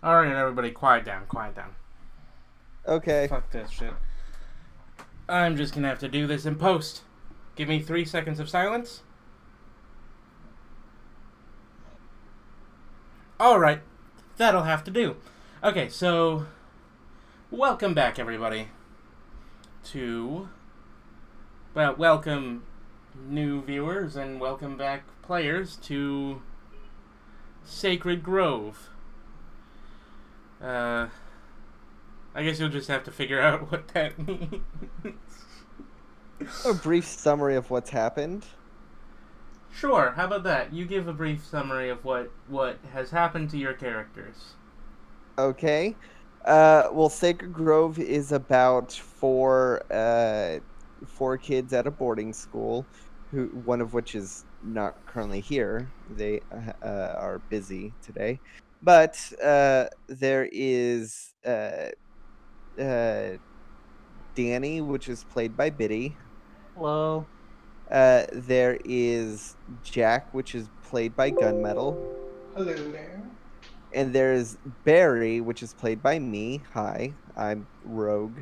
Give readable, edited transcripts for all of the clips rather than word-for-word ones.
Alright, everybody, quiet down, quiet down. Okay. Fuck this shit. I'm just gonna have to do this in post. Give me 3 seconds of silence. Alright, that'll have to do. Okay, so welcome back, everybody, to. Well, welcome new viewers and welcome back players to Sacred Grove. I guess you'll just have to figure out what that means. A brief summary of what's happened. Sure, how about that? You give a brief summary of what has happened to your characters. Okay. Well, Sacred Grove is about four kids at a boarding school, one of which is not currently here. They are busy today, but there is Danny, which is played by Biddy. Hello. There is Jack, which is played by Gunmetal. Hello there. And there's Baerry, which is played by me. Hi, I'm Rogue.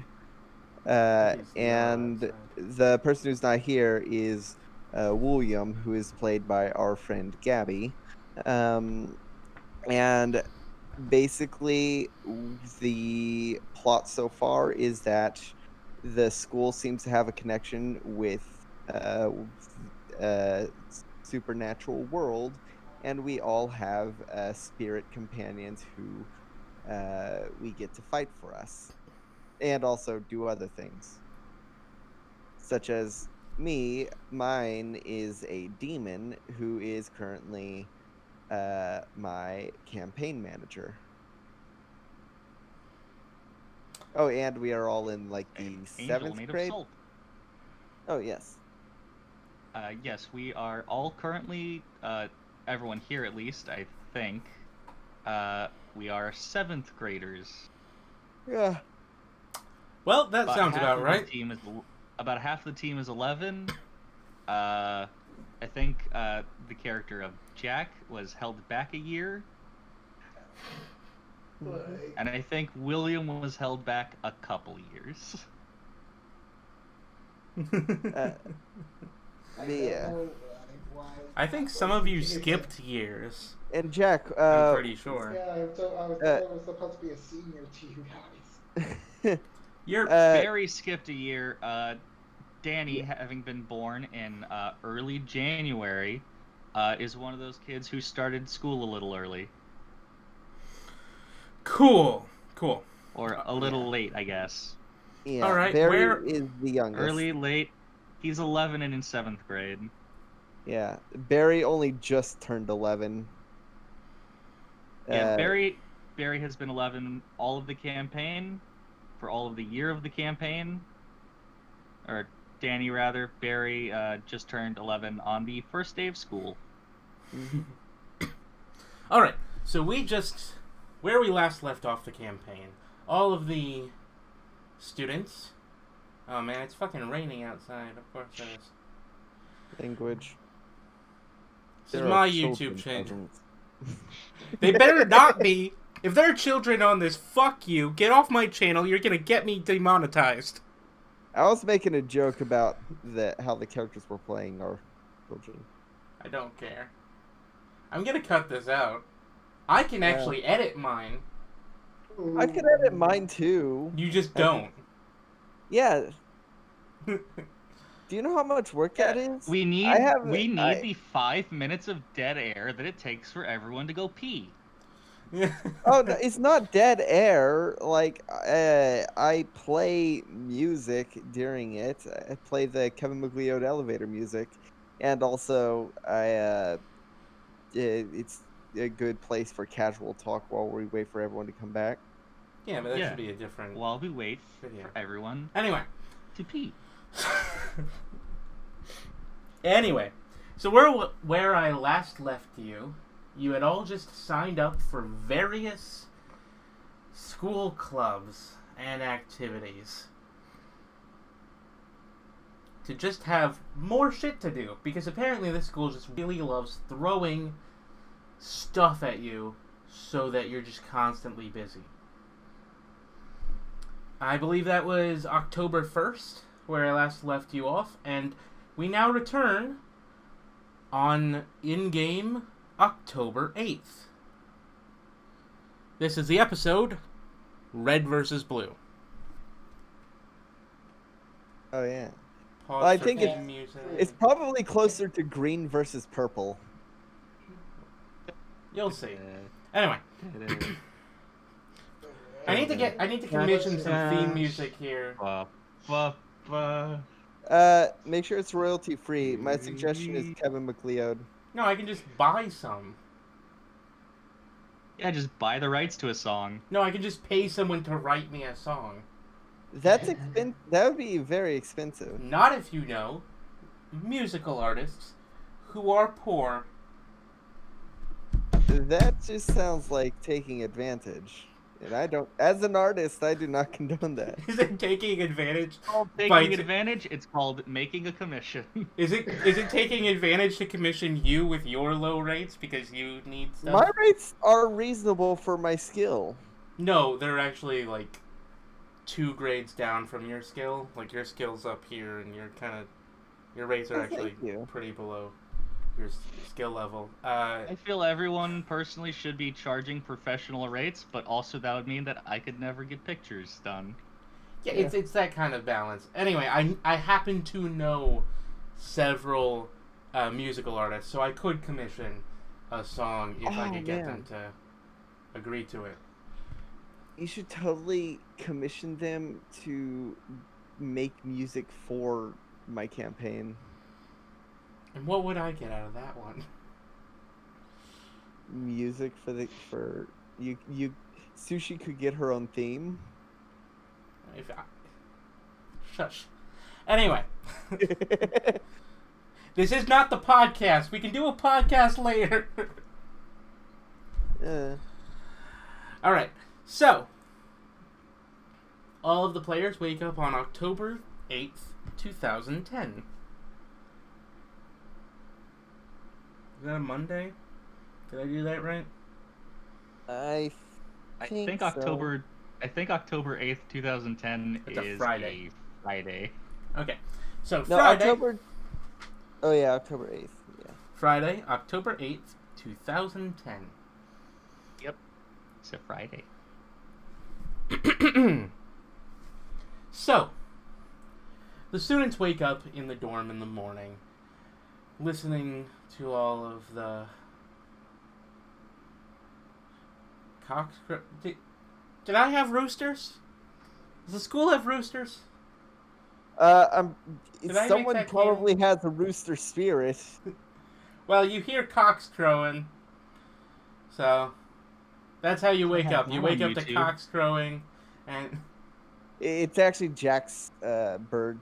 And the person who's not here is William, who is played by our friend Gabby. And basically, the plot so far is that the school seems to have a connection with supernatural world, and we all have spirit companions who we get to fight for us, and also do other things, such as me. Mine is a demon who is currently my campaign manager. Oh, and we are all in like the seventh grade. Oh, yes. Yes, we are all currently, everyone here at least, I think, we are 7th graders. Yeah. Well, that sounds about right. About half the team is 11. I think the character of Jack was held back a year. And I think William was held back a couple years. Yeah. I think some of you skipped years. And Jack, I'm pretty sure. Yeah, I was supposed to be a senior to you guys. You're Baerry skipped a year. Danny, having been born in early January, is one of those kids who started school a little early. Cool. Or a little late, I guess. Yeah. All right. Baerry is the youngest. Early, late. He's 11 and in 7th grade. Yeah. Baerry only just turned 11. Yeah, Baerry has been 11 all of the campaign, for all of the year of the campaign. Or Danny, rather. Baerry just turned 11 on the first day of school. All right. So where we last left off the campaign, all of the students. Oh man, it's fucking raining outside. Of course it is. Language. This is my YouTube channel. They better not be. If there are children on this, fuck you. Get off my channel. You're gonna get me demonetized. I was making a joke about how the characters were playing are children. I don't care. I'm gonna cut this out. I can actually edit mine. I could edit mine too. You just don't. Yeah. Do you know how much work that is? We need the 5 minutes of dead air that it takes for everyone to go pee. Oh, no, it's not dead air. Like, I play music during it. I play the Kevin McLeod elevator music, and also it's a good place for casual talk while we wait for everyone to come back. Yeah, but that should be a different. While we wait video for everyone. Anyway. To pee. Anyway, so where I last left you, you had all just signed up for various school clubs and activities to just have more shit to do, because apparently this school just really loves throwing stuff at you so that you're just constantly busy. I believe that was October 1st, where I last left you off, and we now return on in-game October 8th. This is the episode Red versus Blue. Oh yeah. Pause Well, I for think theme music. it's probably closer to green versus purple. You'll see. Anyway, I need to commission some theme music here. Make sure it's royalty free. My suggestion is Kevin MacLeod. No, I can just buy some. Yeah, just buy the rights to a song. No, I can just pay someone to write me a song. That would be very expensive. Not if you know musical artists who are poor. That just sounds like taking advantage. And I don't, as an artist, I do not condone that. Is it taking advantage? Taking advantage? It's called making a commission. Is it taking advantage to commission you with your low rates because you need stuff? My rates are reasonable for my skill. No, they're actually like 2 grades down from your skill. Like your skill's up here, and your rates are actually pretty below your skill level. I feel everyone personally should be charging professional rates, but also that would mean that I could never get pictures done. Yeah, it's that kind of balance. Anyway, I happen to know several musical artists, so I could commission a song if I could get them to agree to it. You should totally commission them to make music for my campaign. And what would I get out of that one? Music for you. Sushi could get her own theme. Shush. Anyway. This is not the podcast. We can do a podcast later. Alright. So, all of the players wake up on October 8th, 2010. Is that a Monday? Did I do that right? I think so. October 8th, 2010 It's a is Friday. a Friday. Okay. So, No, Friday. Oh yeah, October 8th. Yeah. Friday, October 8th, 2010. Yep. It's a Friday. So, the students wake up in the dorm in the morning, listening to all of the cocks. Did I have roosters? Does the school have roosters? Someone probably has a rooster spirit. Well, you hear cocks crowing, so that's how you wake up. You wake up to cocks crowing, and it's actually Jack's bird.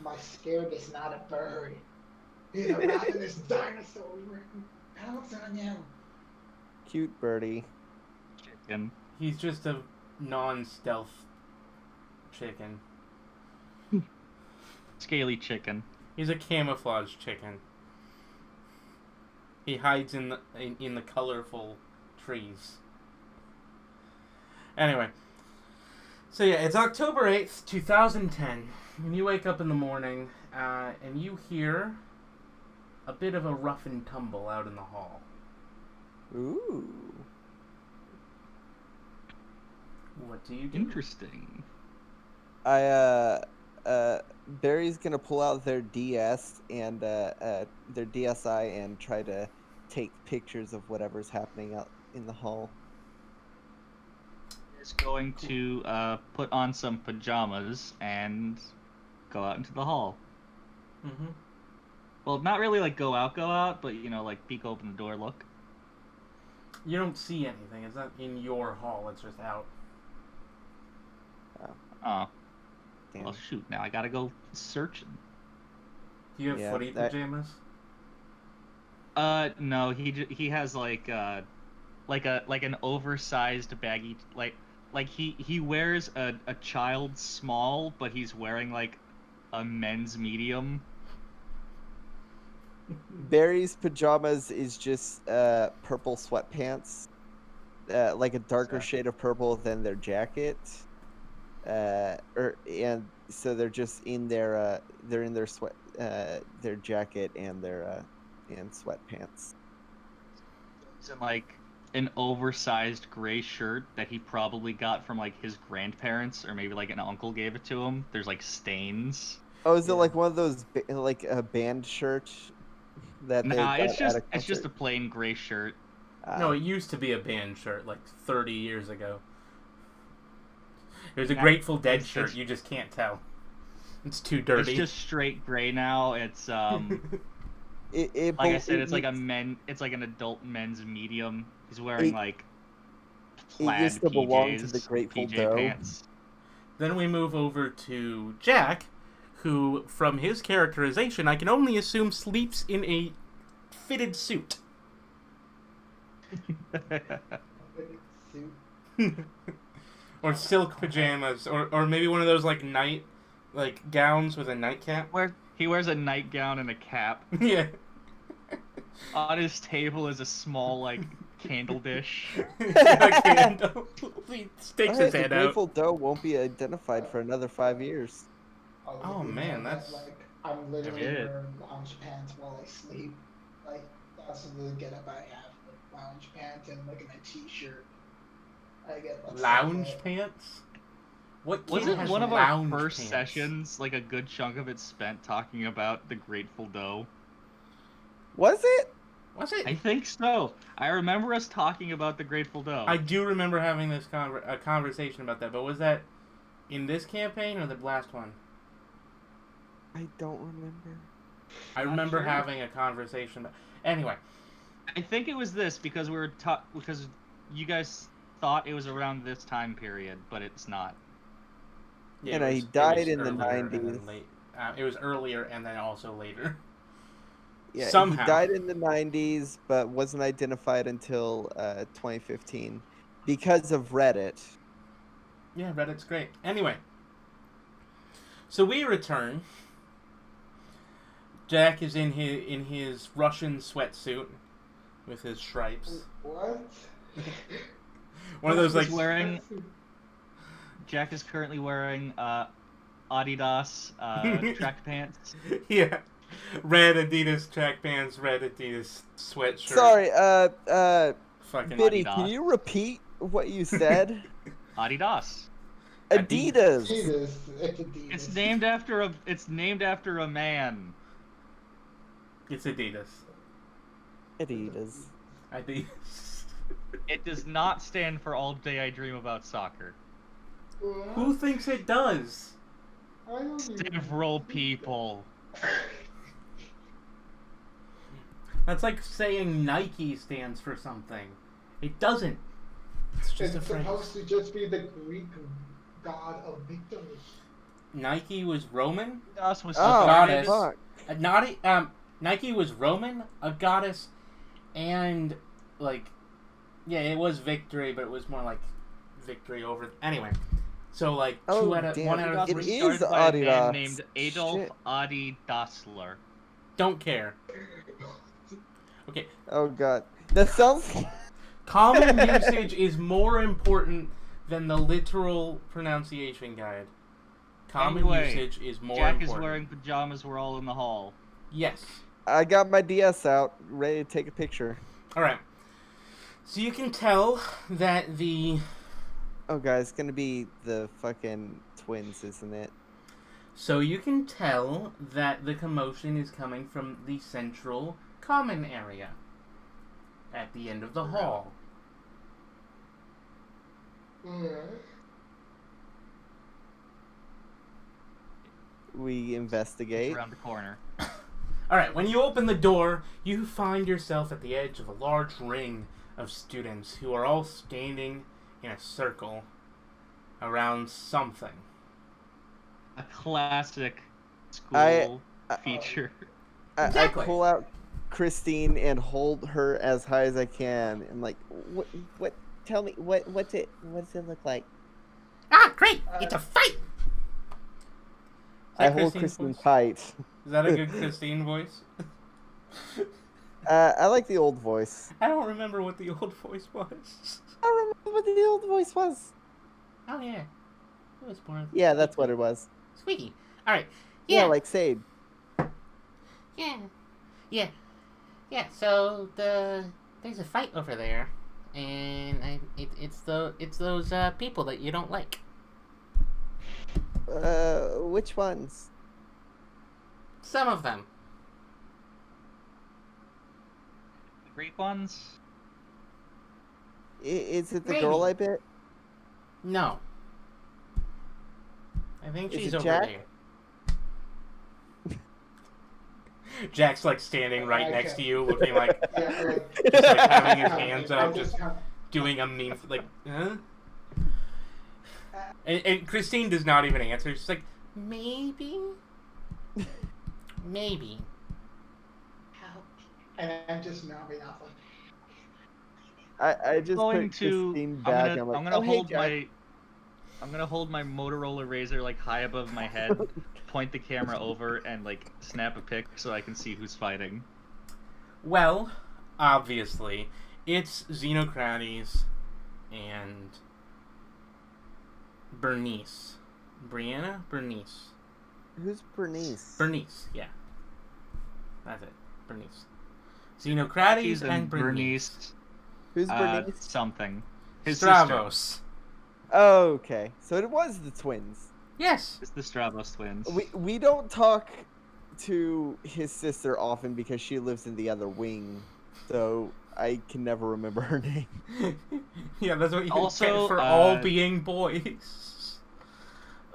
My scared is not a bird. He's a ravenous dinosaur. Pounce on him. Cute birdie. Chicken. He's just a non-stealth chicken. Scaly chicken. He's a camouflage chicken. He hides in the colorful trees. Anyway, so yeah, it's October 8th, 2010. And you wake up in the morning, and you hear a bit of a rough and tumble out in the hall. Ooh. What do you do? Interesting. Barry's gonna pull out their DS and their DSi and try to take pictures of whatever's happening out in the hall. Is going to put on some pajamas and go out into the hall. Mm-hmm. Well, not really like go out, but like peek open the door, look. You don't see anything. It's not in your hall. It's just out. Oh. Damn. Well, shoot! Now I gotta go searching. Do you have footy pajamas? No. He has like an oversized baggy like he wears a child's small, but he's wearing like a men's medium. Baerry's pajamas is just purple sweatpants, like a darker shade of purple than their jacket. And so they're just in their they're in their their jacket and their and sweatpants. It's in like an oversized gray shirt that he probably got from like his grandparents, or maybe like an uncle gave it to him. There's like stains. Oh, is it Yeah. like one of those like a band shirt that they Nah, got it's just at a it's just a concert? plain gray shirt. No, it used to be a band shirt like 30 years ago. It was a Yeah, Grateful Dead it's- shirt. it's- You just can't tell. It's too dirty. It's just straight gray now. It's It like I said, it's like it it's like an adult men's medium. He's wearing like plaid used to belong to PJs, the Grateful PJ Dough. pants. Then we move over to Jack, who, from his characterization, I can only assume sleeps in a fitted suit. Suit. Or silk pajamas, or maybe one of those like night gowns with a nightcap. He wears a nightgown and a cap. Yeah. On his table is a small like candle dish. A candle. He sticks his the head out. Grateful Dough won't be identified for another 5 years. Oh, man, that's- like I'm literally Yeah. wearing lounge pants while I sleep. Like that's the getup I have. Like lounge pants and like a t-shirt. I get looks Lounge like that. pants? What kid Wasn't has one of our lounge first pants? sessions like a good chunk of it spent talking about the Grateful Dough? Was it? Was it? I think so. I remember us talking about the Grateful Dough. I do remember having this a conversation about that, but was that in this campaign or the last one? I don't remember. I Not remember sure. having a conversation. Anyway, I think it was this because we were because you guys thought it was around this time period, but it's not. yeah, And it he was- it died was in the earlier and then 90s. late. It was earlier and then also later. Yeah, Somehow. he died in the 90s, but wasn't identified until 2015 because of Reddit. Yeah, Reddit's great. Anyway, so we return. Jack is in his Russian sweatsuit with his stripes. What? One of those like He's wearing. Jack is currently wearing Adidas track pants. yeah, red Adidas track pants, red Adidas sweatshirt. Sorry, Fucking Biddy, Adidas. can you repeat what you said? Adidas. Adidas. Jesus, it's Adidas. It's named after a man. It's Adidas. Adidas. Adidas. It does not stand for All Day I Dream About Soccer. What? Who thinks it does? I don't even- Several people. That's like saying Nike stands for something. It doesn't. It's just a It's phrase. supposed to just be the Greek god of victory. Nike was Roman. Adidas was Oh, goddess. fuck. Nike was Roman, a goddess, and like, yeah, it was victory, but it was more like victory over. Anyway, so like Oh, one out Adidas of It was three. is started by a man Adidas. named Adolf Shit. Adi Dassler. Don't care. Okay, Oh god. That sounds. common usage is more important than the literal pronunciation guide. Common Anyway, usage is more Jack important. is wearing pajamas. We're all in the hall. Yes. I got my DS out, ready to take a picture. All right. So you can tell that the Oh god, it's gonna be the fucking twins, isn't it? commotion is coming from the central common area at the end of the hall. We investigate. Around the corner. All right, when you open the door, you find yourself at the edge of a large ring of students who are all standing in a circle around something. A classic school I- feature. Exactly. I pull out Christine and hold her as high as I can, and like, what? Tell me, what's it look like? Ah, great! It's a fight! Is I that hold Christine's Christine voice? tight. Is that a good Christine voice? I like the old voice. I don't remember what the old voice was. I remember what the old voice was. Oh yeah, it was more. Yeah, that's what it was. Squeaky. All right. Yeah, Yeah. like Sade. Yeah. So there's a fight over there, and it's those people that you don't like. Which ones? Some of them. The Greek ones? Is it the Maybe. girl I bit? No. I think Is she's it over Jack? there. Jack's like standing right Okay. next to you, looking like Yeah, like, just like having his hands I up, just doing a meme, like, huh? And Christine does not even answer. She's like, maybe. and I'm just mouthing off like, I just Going put to. Christine back. I'm like, gonna oh, hold hey, Jack. my. I'm gonna hold my Motorola Razr like high above my head, point the camera over, and like snap a pic so I can see who's fighting. Well, obviously, it's Xenocrates and Bernice. Brianna? Bernice. Who's Bernice? Bernice, yeah. That's it. Bernice. Xenocrates He's and Bernice. Bernice. Who's Bernice? Something. His Stravos. sister. Oh, okay. So it was the twins. Yes. It's the Stravos twins. We don't talk to his sister often because she lives in the other wing, so I can never remember her name. Yeah, that's what you Also, get for all being boys.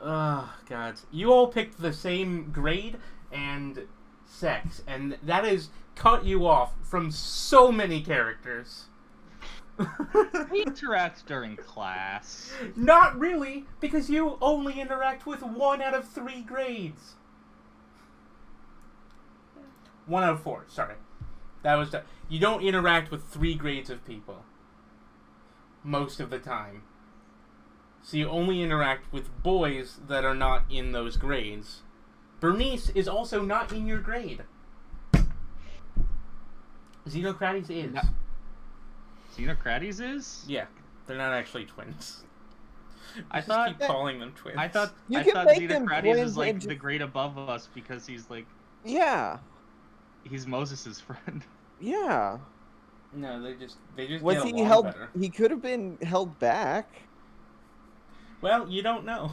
Oh, God. You all picked the same grade and sex, and that has cut you off from so many characters. We interact during class. Not really, because you only interact with 1 out of 3 grades. 1 out of 4, sorry. You don't interact with 3 grades of people. Most of the time. So you only interact with boys that are not in those grades. Bernice is also not in your grade. Xenocrates is. No. Xenocrates is? Yeah, they're not actually twins. I Just thought- keep calling them twins. I thought You can make them Xenocrates twins is like and the just- grade above us because he's like Yeah, Moses' friend. yeah. No, they just Was get he along held? better. He could have been held back. Well, you don't know.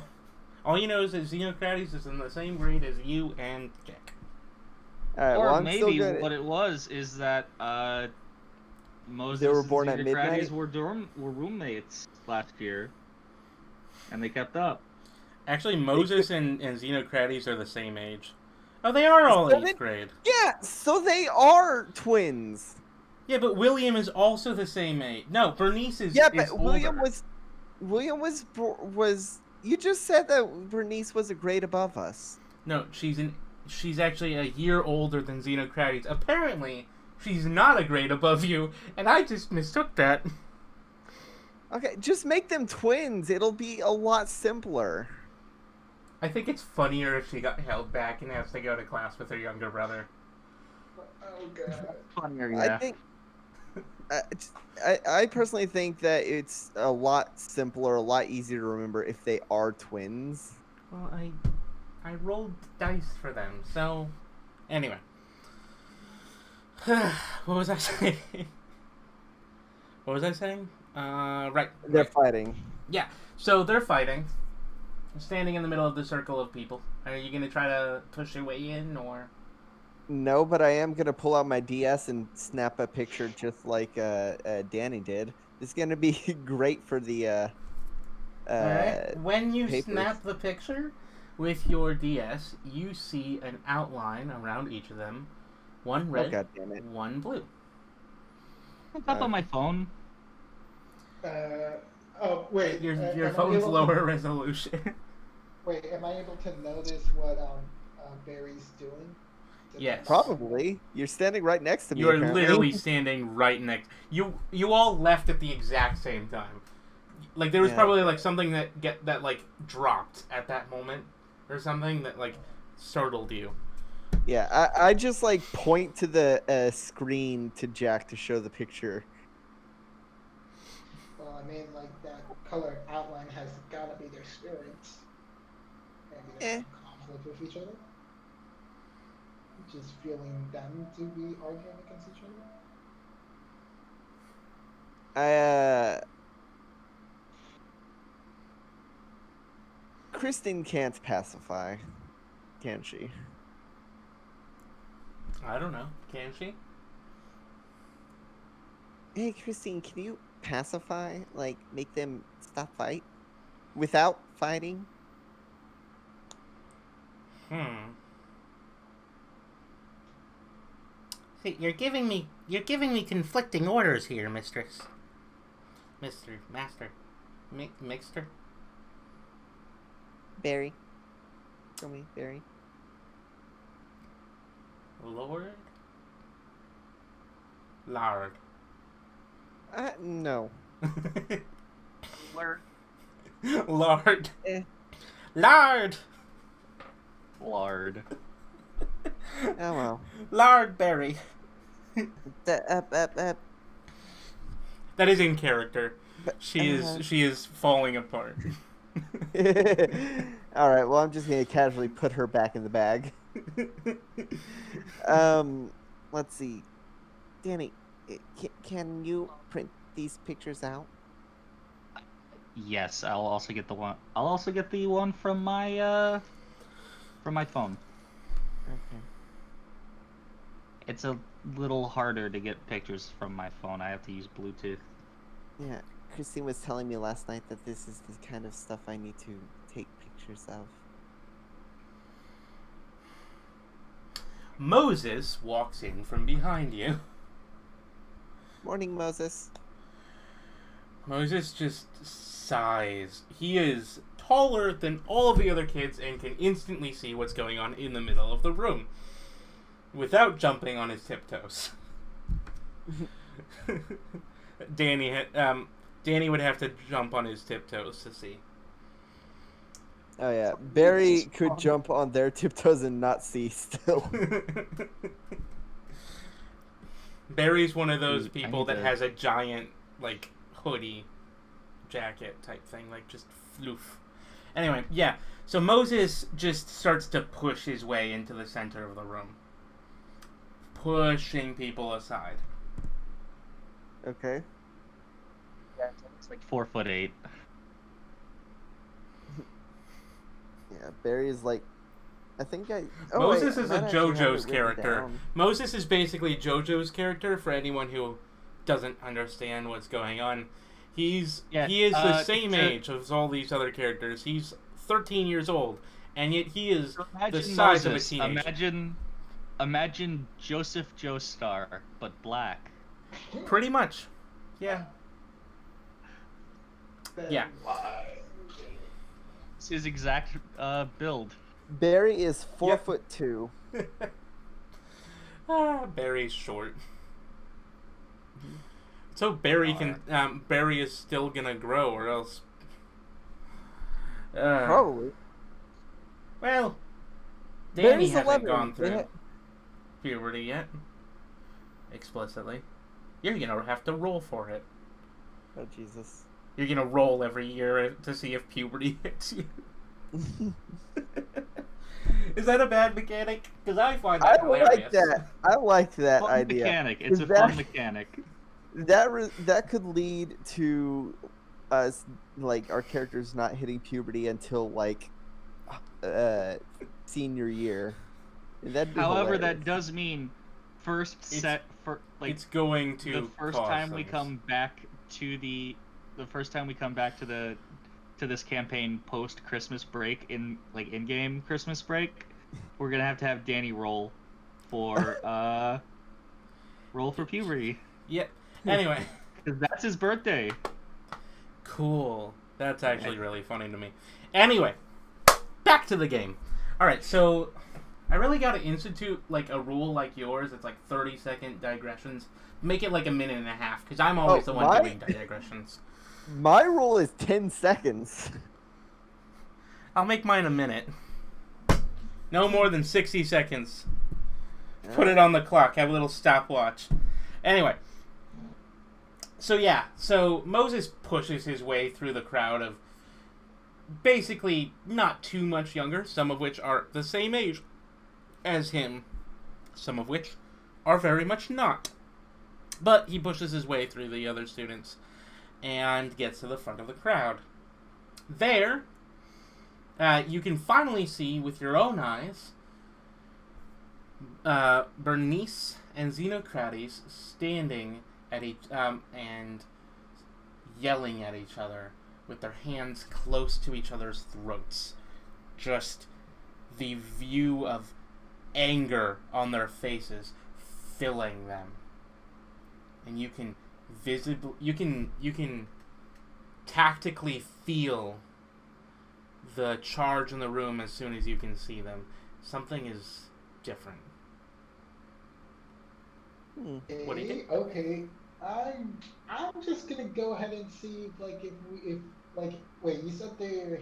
All you know is that Xenocrates is in the same grade as you and Jack. All right, Or well, I'm still maybe good. what it was is that Moses They were and born at Xenocrates midnight? were roommates last year, and they kept up. Actually, Moses and Xenocrates are the same age. Oh, they are all So 8th they- grade. Yeah, so they are twins. Yeah, but William is also the same age. No, Bernice is Yeah, is but William older. was. You just said that Bernice was a grade above us. No, she's actually a year older than Xenocrates. Apparently, she's not a grade above you, and I just mistook that. Okay, just make them twins. It'll be a lot simpler. I think it's funnier if she got held back and has to go to class with her younger brother. oh god. Funnier, I yeah. think. I personally think that it's a lot simpler, a lot easier to remember if they are twins. Well, I rolled dice for them, so anyway. What was I saying? What was I saying? Right. They're fighting. Yeah. So they're fighting. Standing in the middle of the circle of people. Are you gonna try to push your way in, or? No, but I am gonna pull out my DS and snap a picture just like Danny did. It's gonna be great for the. Alright. When you papers. snap the picture with your DS, you see an outline around each of them. One Oh red, god damn it! one blue. It's up on my phone. Oh wait. Your am I phone's able to- lower resolution. Wait, am I able to notice what Barry's doing? Yes. Probably. You're standing right next to me. You are apparently. literally standing right next. You all left at the exact same time. Like there was Yeah. probably like something that like dropped at that moment or something that like startled you. Yeah, I just like point to the screen to Jack to show the picture. Well, I mean, like that colored outline has gotta be their spirits. Maybe they're Eh. in conflict with each other. Just feeling them to be arguing against each other. Kristen can't pacify, can she? I don't know. Can she? Hey, Christine, can you pacify? Like, make them stop fight? Without fighting? See, you're giving me conflicting orders here, mistress. Master. Mixter? Baerry. Show me, Baerry. Lord? Lard. No. Lard. Lard. Eh. Lard! Lard. Oh, well. Lard Baerry. That That is in character. But, She is falling apart. Alright, well, I'm just gonna casually put her back in the bag. Let's see. Danny, can you print these pictures out? Yes, I'll also get the one. I'll also get the one from my phone. Okay. It's a little harder to get pictures from my phone. I have to use Bluetooth. Yeah, Christine was telling me last night that this is the kind of stuff I need to take pictures of. Moses walks in from behind you. Morning, Moses. Moses just sighs. He is taller than all of the other kids and can instantly see what's going on in the middle of the room without jumping on his tiptoes. Danny would have to jump on his tiptoes to see. Oh yeah, Baerry could jump on their tiptoes and not see still. Barry's one of those I people need that to- has a giant, like, hoodie jacket type thing, like, just floof. Anyway, yeah, so Moses just starts to push his way into the center of the room. Pushing people aside. Okay. It's like 4'8". Yeah, Barry is like, I think I. Moses wait, is I a might actually have JoJo's it written character. down. Moses is basically JoJo's character for anyone who doesn't understand what's going on. He is the same age as all these other characters. He's 13 years old, and yet he is the size of a teenager. Imagine Joseph Joestar, but black. Pretty much. Yeah. Yeah. It's his exact build. Barry is Yep. 4'2". Barry's short. So Barry Barry is still gonna grow, or else. Probably. Well, Danny Barry's hasn't 11. gone They through puberty yet. Explicitly. You're gonna have to roll for it. Oh Jesus. You're gonna roll every year to see if puberty hits you. Is that a bad mechanic? Because I find that hilarious. like that. I like that Fun idea. mechanic. It's a That- fun mechanic. That could lead to us, like, our characters not hitting puberty until like senior year. That'd be However, hilarious. that does mean It's going to the first cause time we things. come back to the first time we come back to this campaign post Christmas break in-game Christmas break, we're gonna have to have Danny roll for puberty. Yep. Anyway. Because that's his birthday. Cool. That's actually really funny to me. Anyway, back to the game. Alright, so I really gotta institute like a rule like yours. It's like 30-second digressions. Make it like a minute and a half, because I'm always the one doing digressions. My rule is 10 seconds. I'll make mine a minute. No more than 60 seconds. Put it on the clock. Have a little stopwatch. Anyway. So Moses pushes his way through the crowd of basically not too much younger, some of which are the same age as him, some of which are very much not. But he pushes his way through the other students and gets to the front of the crowd. There, you can finally see with your own eyes Bernice and Xenocrates standing at each and yelling at each other with their hands close to each other's throats. Just the view of anger on their faces filling them. And you can you can tactically feel the charge in the room as soon as you can see them. Something is different. What do you think? Okay, I'm just gonna go ahead and see if wait, you said they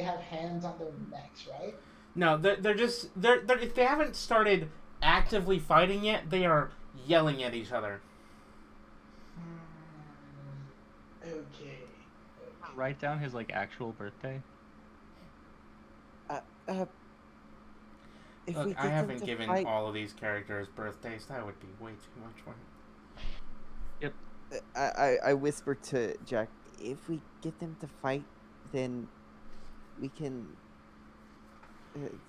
have hands on their necks, right? No, they're if they haven't started actively fighting yet, they are yelling at each other. Okay. Write down his actual birthday. If Look, we get I them haven't to given fight, all of these characters birthdays. That would be way too much fun. I whisper to Jack, if we get them to fight, then we can.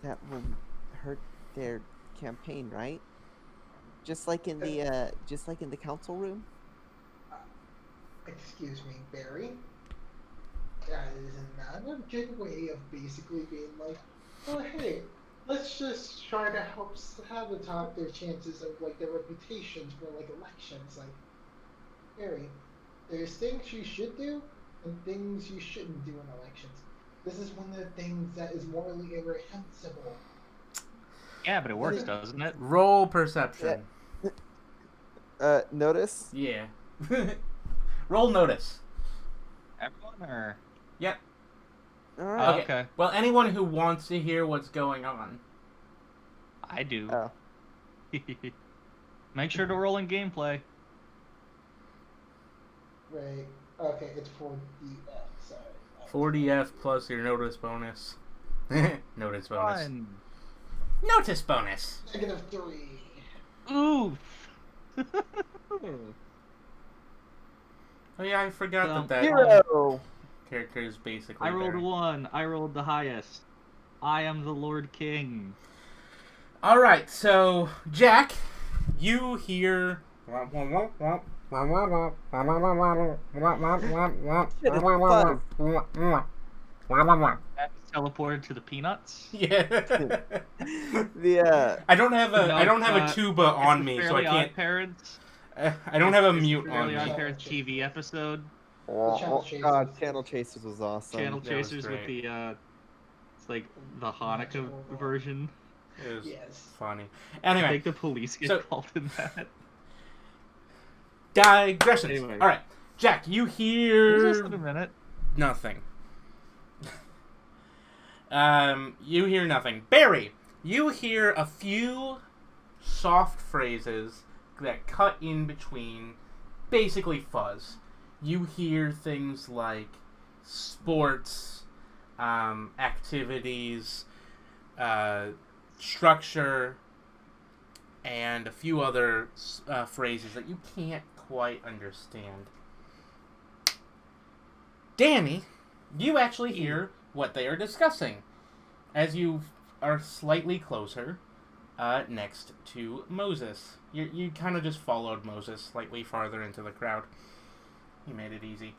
That will hurt their campaign, right? Just like in the council room. Excuse me, Barry. That is not a good way of basically being like, oh hey, let's just try to help sabotage their chances of their reputations for elections. Barry, there's things you should do and things you shouldn't do in elections. This is one of the things that is morally reprehensible. Yeah, but it works, doesn't it? Roll perception. Notice? Yeah. Roll notice. Everyone, or Yep. All right. okay. Well, anyone who wants to hear what's going on. I do. Oh. Make sure to roll in gameplay. Right. Okay, it's 4DF, sorry. 40F plus your notice bonus. Notice bonus. Fun. Notice bonus. -3. Oof. Oh yeah, I forgot that 0. character is basically I rolled Baerry. 1. I rolled the highest. I am the Lord King. Alright, so, Jack, you hear... That is teleported to the peanuts. Yeah. The I don't have a tuba on me, so I can't... Parents. I don't have a mute on Fairly me. Odd Parents TV episode. Channel Chasers. Channel Chasers was awesome. Channel That was Chasers with great. the it's like the Hanukkah version. It was Yes. funny. I Anyway, think the police get so- called in that. digressions. Anyway. Alright, Jack, you Just hear... in a minute. nothing. You hear nothing. Baerry, you hear a few soft phrases that cut in between basically fuzz. You hear things like sports, activities, structure, and a few other phrases that you can't quite understand. Danny, you actually hear what they are discussing as you are slightly closer next to Moses. You kind of just followed Moses slightly farther into the crowd. He made it easy.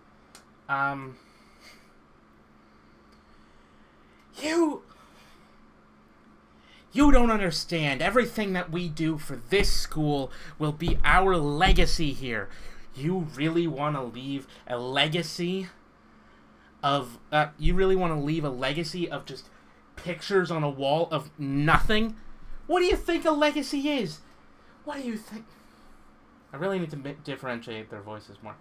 You don't understand. Everything that we do for this school will be our legacy here. You really want to leave a legacy of just pictures on a wall of nothing? What do you think a legacy is? What do you think? I really need to differentiate their voices more.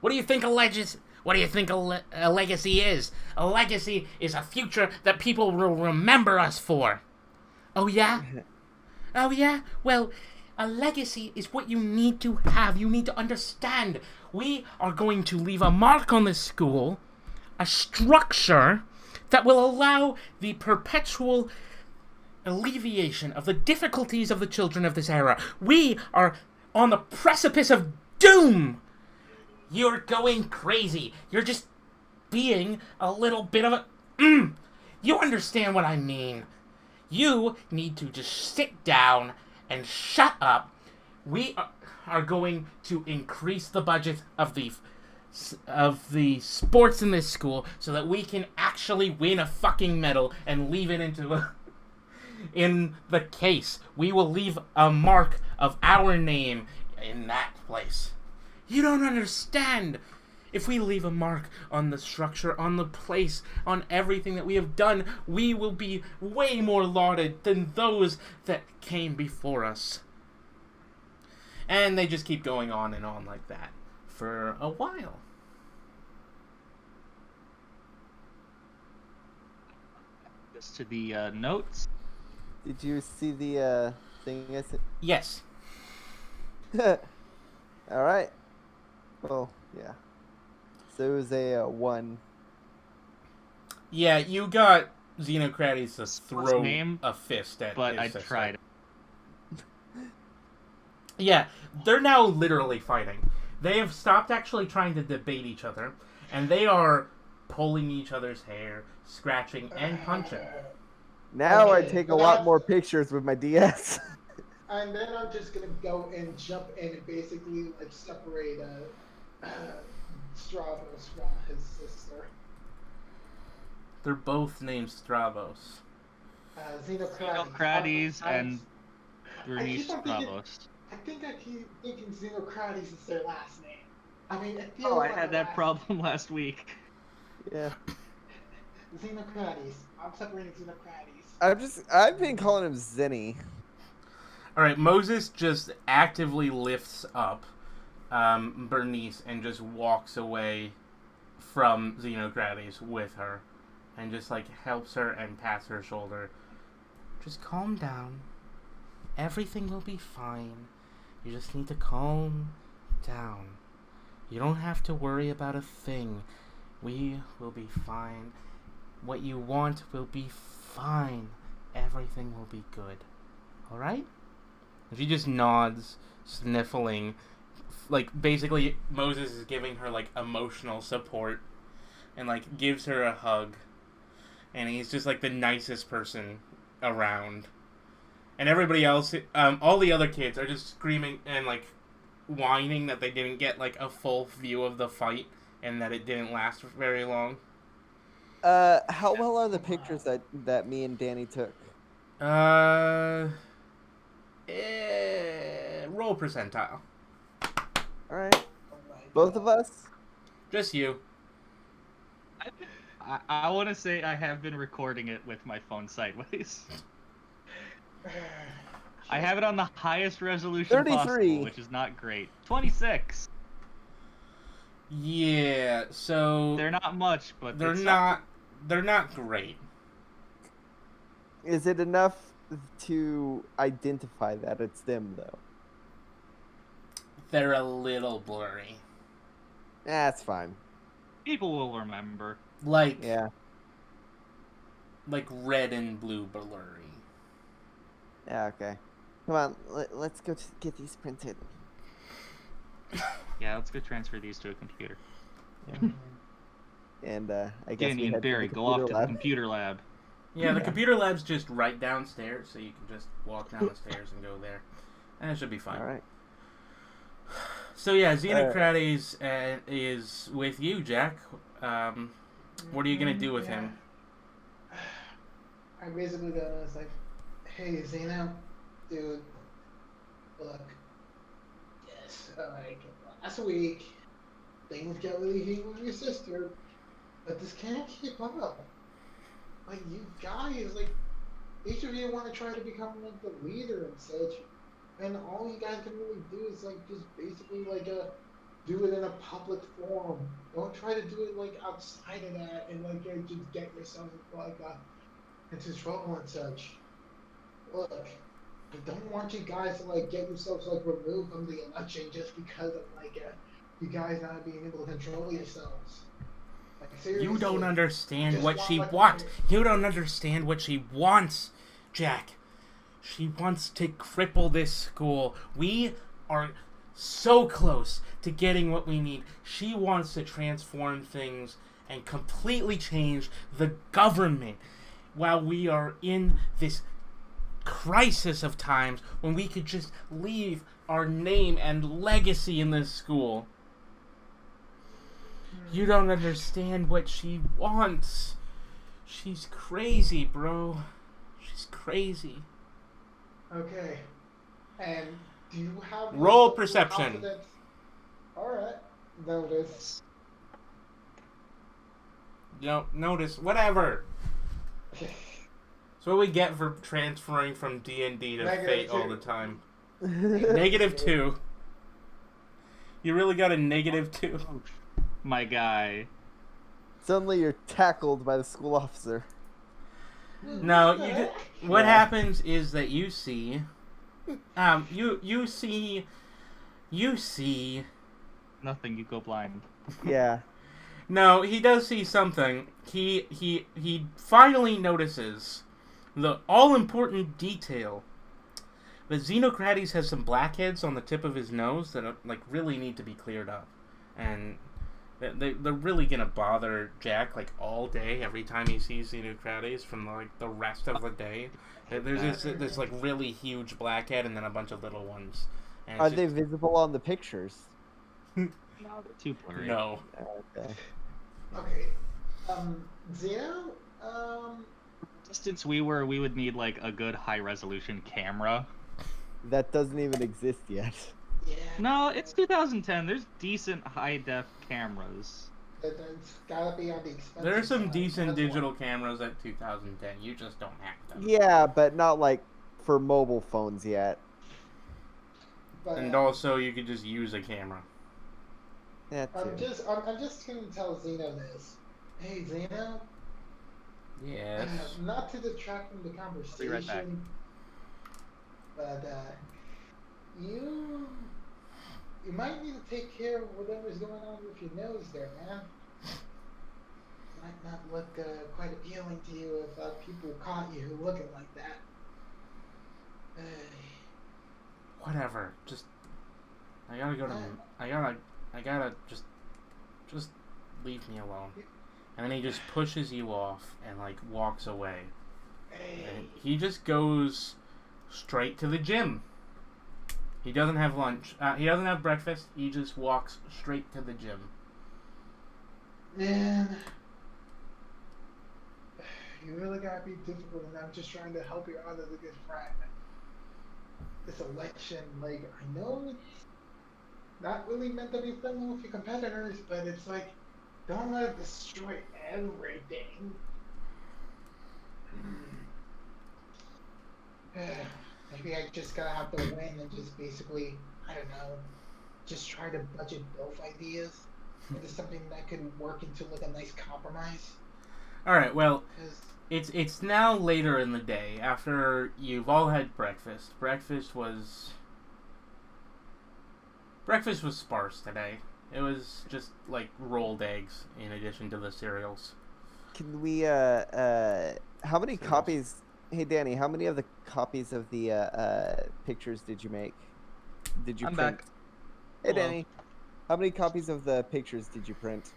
What do you think a legacy? What do you think a legacy is? A legacy is a future that people will remember us for. Oh yeah? Oh, yeah? Well, a legacy is what you need to have. You need to understand. We are going to leave a mark on this school, a structure that will allow the perpetual alleviation of the difficulties of the children of this era. We are on the precipice of doom. You're going crazy. You're just being a little bit of a... You understand what I mean. You need to just sit down and shut up. We are going to increase the budget of the sports in this school so that we can actually win a fucking medal and leave it in the case. We will leave a mark of our name in that place. You don't understand. If we leave a mark on the structure, on the place, on everything that we have done, we will be way more lauded than those that came before us. And they just keep going on and on like that for a while. Just to the notes. Did you see the thing I said? Yes. All right. Well, yeah. So it was a 1. Yeah, you got Xenocrates to throw name, a fist at but his I sister. tried. Yeah, they're now literally fighting. They have stopped actually trying to debate each other, and they are pulling each other's hair, scratching, and punching. Now I Okay, take a but lot more pictures with my DS. And then I'm just gonna go and jump in and basically like separate Stravos from his sister. They're both named Stravos. Xenocrates and Bernice keep on thinking- Stravos. I think I keep thinking Xenocrates is their last name. I mean, it feels Oh, I like had a that last- problem last week. Yeah. Xenocrates. I'm separating Xenocrates. I've been calling him Zenny. Alright, Moses just actively lifts up Bernice and just walks away from Xenocrates with her. And just, like, helps her and pats her shoulder. Just calm down. Everything will be fine. You just need to calm down. You don't have to worry about a thing. We will be fine. What you want will be fine. Everything will be good. Alright? She just nods, sniffling. Like, basically, Moses is giving her, like, emotional support. And, like, gives her a hug. And he's just, like, the nicest person around. And everybody else, all the other kids are just screaming and, like, whining that they didn't get, like, a full view of the fight. And that it didn't last very long. How well are the pictures that me and Danny took? Roll percentile. All right. Both of us? Just you. I want to say I have been recording it with my phone sideways. I have it on the highest resolution 33. possible, which is not great. 26. Yeah, so They're not much, but they're it's not great. Is it enough to identify that it's them, though? They're a little blurry. That's fine. People will remember. Like Yeah. like red and blue blurry. Yeah, okay. Come on, let's go get these printed. Yeah, let's go transfer these to a computer. Yeah. And I guess Danny we and head Baerry, the go off to computer the lab. computer lab. Yeah, the Yeah. computer lab's just right downstairs, so you can just walk down the stairs and go there. And it should be fine. All right. So yeah, Xenocrates is with you, Jack. What are you gonna do with him? I basically was like, hey, Zeno, dude, look, yes, like, last week, things got really heated with your sister, but this can't keep up. Like, you guys, like, each of you want to try to become, like, the leader and such, and all you guys can really do is, like, just basically, like, do it in a public forum. Don't try to do it, like, outside of that, and, like, just get yourself, like, into trouble and such. Look, I don't want you guys to like get yourselves like removed from the election just because of like you guys not being able to control yourselves. Like seriously. You don't I understand just what want, she like, wants. You don't understand what she wants, Jack. She wants to cripple this school. We are so close to getting what we need. She wants to transform things and completely change the government while we are in this crisis of times when we could just leave our name and legacy in this school. You don't understand what she wants. She's crazy, bro. She's crazy. Okay. And do you have Roll the perception. confidence? Alright. Notice. You don't notice. Whatever. So what we get for transferring from D&D to Fate all the time. -2. You really got a -2. My guy. Suddenly you're tackled by the school officer. No, what Yeah. happens is that you see, you see. Nothing, you go blind. Yeah. No, he does see something. He finally notices the all-important detail. The Xenocrates has some blackheads on the tip of his nose that like really need to be cleared up, and they're really gonna bother Jack like all day every time he sees Xenocrates from like the rest of the day. There's this like really huge blackhead and then a bunch of little ones. And Are it's they just- visible on the pictures? No, they're too blurry. No. Okay. Okay. Zeno? Distance we would need like a good high resolution camera. That doesn't even exist yet. Yeah. No, it's 2010. There's decent high def cameras. It's gotta be on the expensive There are some side. decent That's why. digital cameras at 2010. You just don't have them. Yeah, but not like for mobile phones yet. But, And also, you could just use a camera. That I'm too. just gonna tell Zeno this. Hey, Zeno. Yes. Not to detract from the be conversation, right back. but you might need to take care of whatever's going on with your nose there, man. Might not look quite appealing to you if people caught you looking like that. Whatever. Just. I gotta go to. I gotta just leave me alone. And then he just pushes you off and like walks away. And he just goes straight to the gym. He doesn't have lunch. He doesn't have breakfast. He just walks straight to the gym. Man, you really gotta be difficult, and I'm just trying to help you out as a good friend. This election, like, I know it's not really meant to be friendly with your competitors, but it's like, don't let it destroy everything. Maybe I just gotta have to win and just basically, I don't know, just try to budget both ideas into something that could work into like a nice compromise. All right. Well, 'Cause it's now later in the day after you've all had breakfast. Breakfast was sparse today. It was just like rolled eggs in addition to the cereals. Can we how many copies Hey Danny, how many of the copies of the pictures did you make? Did you I'm print? back. Hey Hello. Danny. How many copies of the pictures did you print?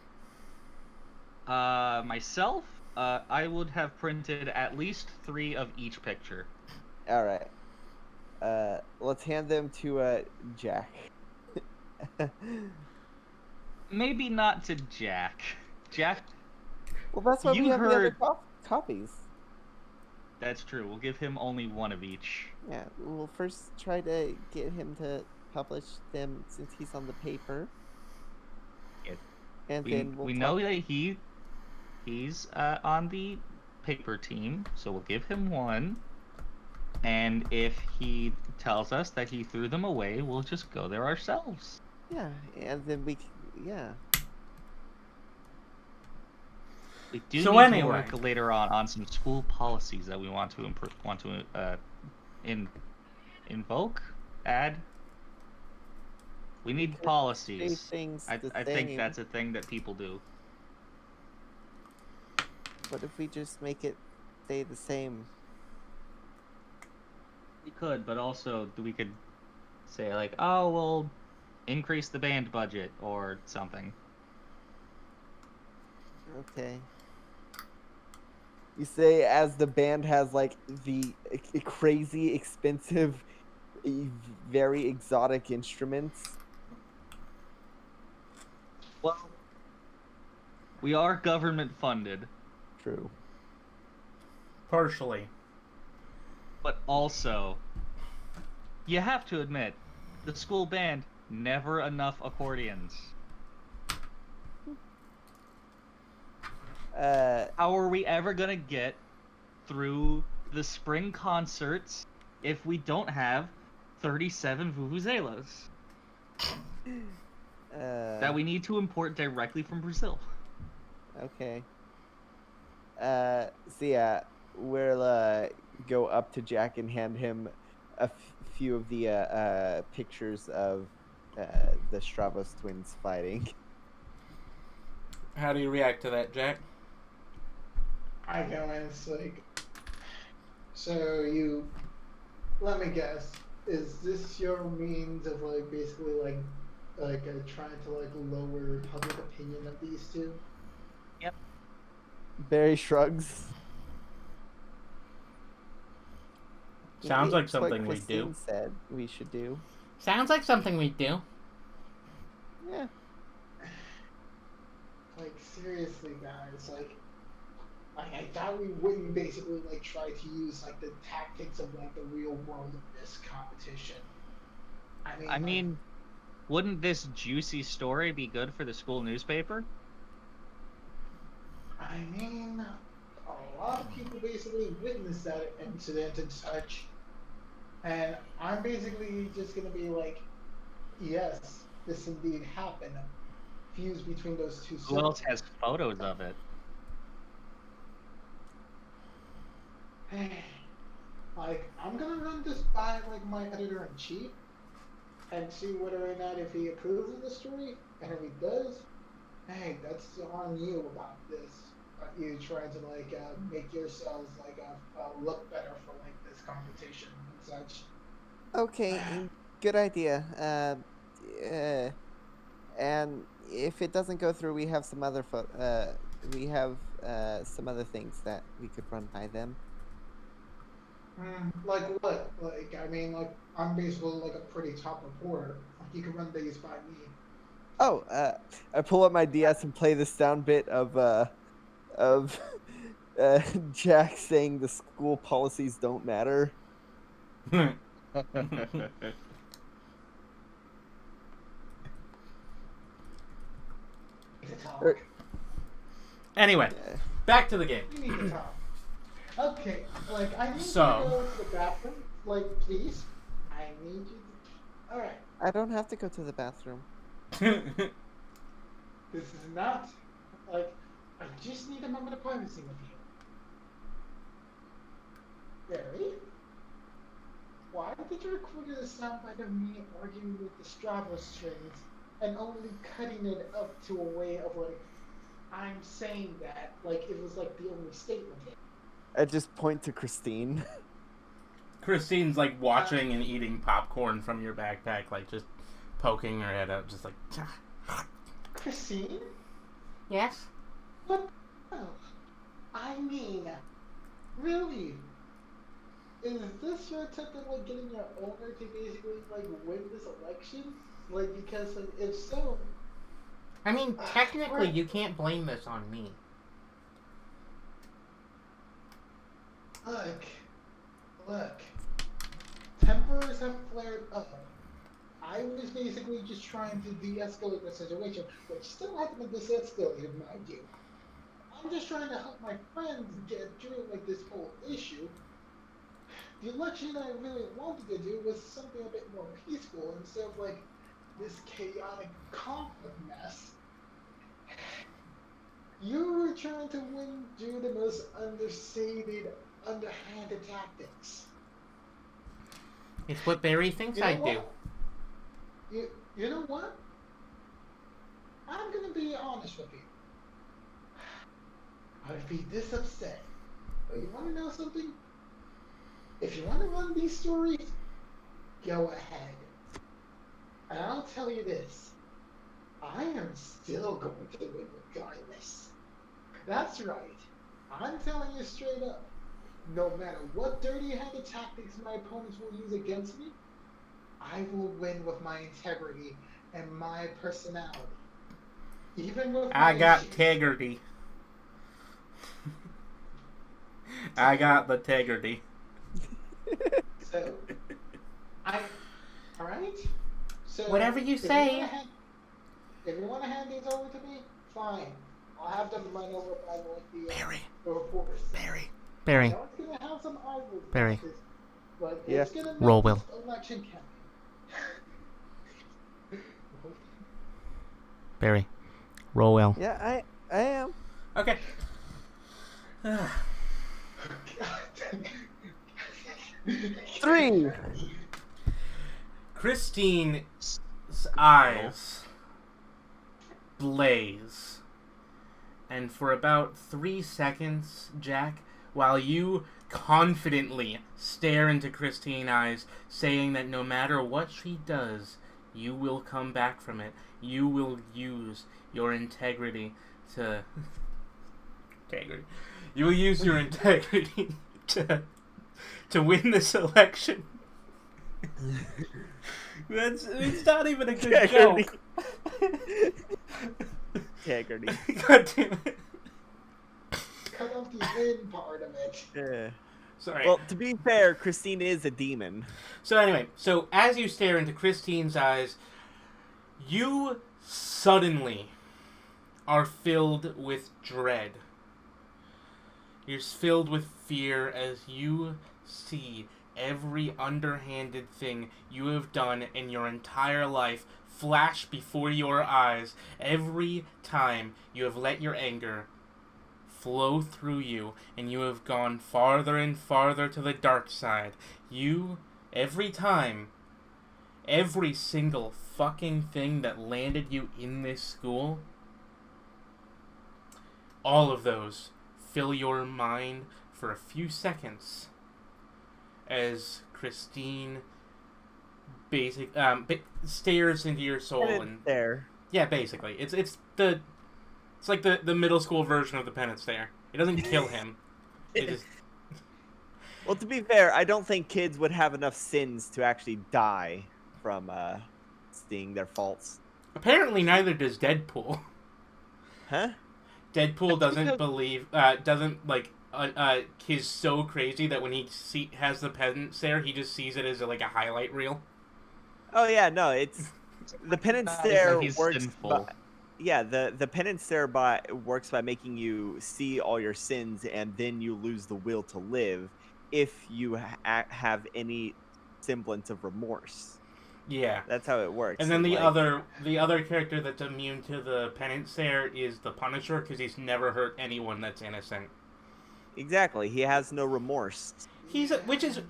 Myself, I would have printed at least 3 of each picture. All right. Let's hand them to Jack. Maybe not to Jack. Jack, Well, that's why we You have the other heard- copies. that's true. We'll give him only 1 of each. Yeah, we'll first try to get him to publish them since he's on the paper. Yeah, And We, then we'll we talk- know that he's on the paper team, so we'll give him 1. And if he tells us that he threw them away, we'll just go there ourselves. Yeah, and then yeah. We do So need anyway. to work later on some school policies that we want to Invoke? Add? We need Say policies. things I the think same. that's a thing that people do. What if we just make it stay the same? We could, but also we could say like, oh, we'll increase the band budget or something. Okay. You say as the band has like the crazy expensive, very exotic instruments. Well, we are government funded, True. Partially. but also, you have to admit, the school band, never enough accordions. How are we ever gonna get through the spring concerts if we don't have 37 vuvuzelas that we need to import directly from Brazil? Okay. So yeah, we'll go up to Jack and hand him a few of the pictures of the Stravos twins fighting. How do you react to that, Jack? I go and it's like, so you, let me guess, is this your means of like basically like trying to like lower public opinion of these two? Baerry shrugs. Sounds like It's what something we do. Christine said we should do. Sounds like something we do. Yeah. Like seriously, guys, like I thought we wouldn't basically like try to use like the tactics of like the real world of this competition. I mean, wouldn't this juicy story be good for the school newspaper? I mean, a lot of people basically witnessed that incident and such, and I'm basically just gonna be like, yes, this indeed happened. Fuse between those two. Who else has photos of it? Like, I'm gonna run this by like my editor in chief and see whether or not if he approves of the story, and if he does, hey, that's on you about this. You trying to like make yourselves like look better for like this competition and such. Okay, good idea. And if it doesn't go through, we have some other some other things that we could run by them. Like what? Like I mean, like I'm basically like a pretty top reporter. Like you can run these by me. Oh, I pull up my DS and play the sound bit of Jack saying the school policies don't matter. To talk. Anyway, back to the game. You need to talk. Okay, like I need So- you to go to the bathroom. Like please, I need you. To... All right. I don't have to go to the bathroom. This is not like I just need a moment of privacy with you. Barry, why did you record the soundbite of me arguing with the Stravos strings and only cutting it up to a way of like I'm saying that like it was like the only statement? I just point to Christine. Christine's like watching and eating popcorn from your backpack, like just poking her head out, just like. Christine? Yes? What? Oh, I mean, really? Is this your attempt at like getting your owner to basically like win this election? Like because like, if so, I mean, technically, Right. you can't blame this on me. look, tempers have flared up. I was basically just trying to de-escalate the situation, which still hasn't been de-escalated, mind you. I'm just trying to help my friends get through like this whole issue. The election I really wanted to do was something a bit more peaceful instead of like this chaotic conflict mess. You were trying to win through the most understated, underhanded tactics. It's what Baerry thinks You know I do. what? You know what? I'm gonna be honest with you. I'd be this upset. But you wanna know something? If you wanna run these stories, go ahead. And I'll tell you this. I am still going to win regardless. That's right. I'm telling you straight up. No matter what dirty-handed tactics my opponents will use against me, I will win with my integrity and my personality. Even with I my got issues. tegrity. I got the tegrity. So, alright? So, Whatever you if say. If you want to hand these over to me, fine. I'll have them run over by Baerry. the reporters. Baerry. I Baerry. know it's gonna have some arguments Baerry. about this, but Yeah. it's gonna make Roll, this Will. election campaign. Baerry. Roll well. Yeah, I am. Okay. 3. Christine's eyes blaze. And for about 3 seconds, Jack, while you confidently stare into Christine's eyes, saying that no matter what she does, you will come back from it. You will use your integrity to... integrity. You will use your integrity to win this election. It's not even a good Integrity. joke. Integrity. God damn it. Cut off the end part of it. Yeah. Sorry. Well, to be fair, Christine is a demon. So anyway, so as you stare into Christine's eyes, you suddenly are filled with dread. You're filled with fear as you see every underhanded thing you have done in your entire life flash before your eyes every time you have let your anger flow through you and you have gone farther and farther to the dark side. You, every time, every single fucking thing that landed you in this school, all of those fill your mind for a few seconds as Christine stares into your soul and there. yeah, basically it's like the middle school version of the penance stare. It doesn't kill him. It just... Well, to be fair, I don't think kids would have enough sins to actually die from seeing their faults. Apparently, neither does Deadpool. Huh? Deadpool he's so crazy that when he has the penance stare, he just sees it as like a highlight reel. Oh yeah, no, it's the penance Not stare like he's works. sinful. Yeah, the penance stare works by making you see all your sins, and then you lose the will to live if you have any semblance of remorse. Yeah, That's how it works. and then the like, other character that's immune to the penance stare is the Punisher because he's never hurt anyone that's innocent. Exactly, he has no remorse. Which is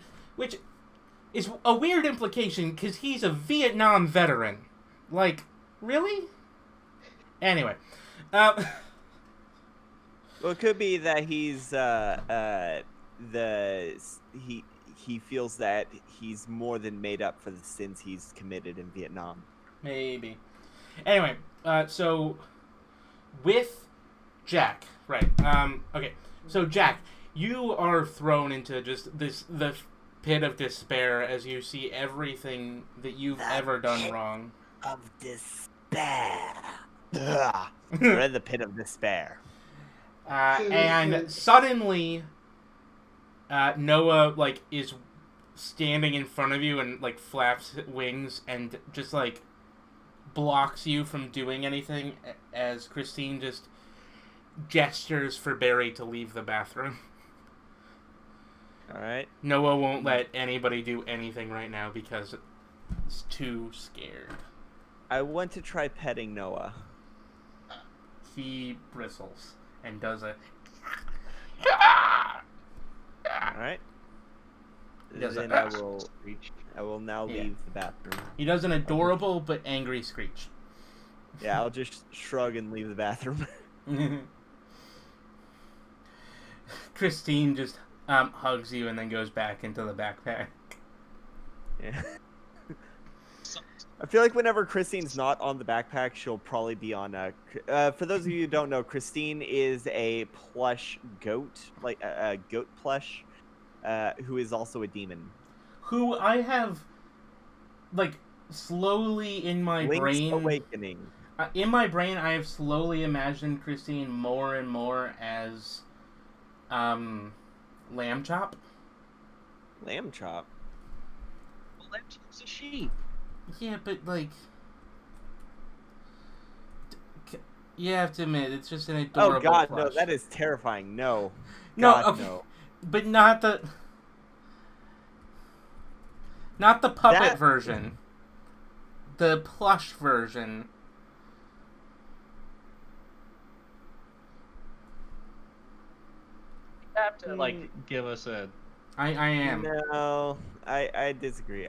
a weird implication because he's a Vietnam veteran. Like, really? Anyway, Well, it could be that he's he feels that he's more than made up for the sins he's committed in Vietnam. maybe. Anyway, so with Jack, right? Okay, so Jack, you are thrown into just the pit of despair as you see everything that you've ever done wrong. Of despair. We're in the pit of despair. And suddenly, Noah is standing in front of you and flaps wings and just blocks you from doing anything as Christine just gestures for Baerry to leave the bathroom. All right. Noah won't let anybody do anything right now because it's too scared. I want to try petting Noah. He bristles and does a... All right. Yes, then I- I will now Yeah. leave the bathroom. He does an adorable but angry screech. Yeah, I'll just shrug and leave the bathroom. Christine just hugs you and then goes back into the backpack. Yeah. I feel like whenever Christine's not on the backpack, she'll probably be on for those of you who don't know, Christine is a plush goat, like a goat plush, who is also a demon. Who I have, like, slowly in my Link's brain... Awakening. In my brain, I have slowly imagined Christine more and more as, Lamb Chop. Lamb Chop? Well, Lamb Chop's a sheep. Yeah, but, like... You have to admit, it's just an adorable Oh god, plush. no, that is terrifying. No. No, God, okay. no. But not the... Not the puppet That- version. The plush version. You have to, like, give us a... I am. No, I disagree.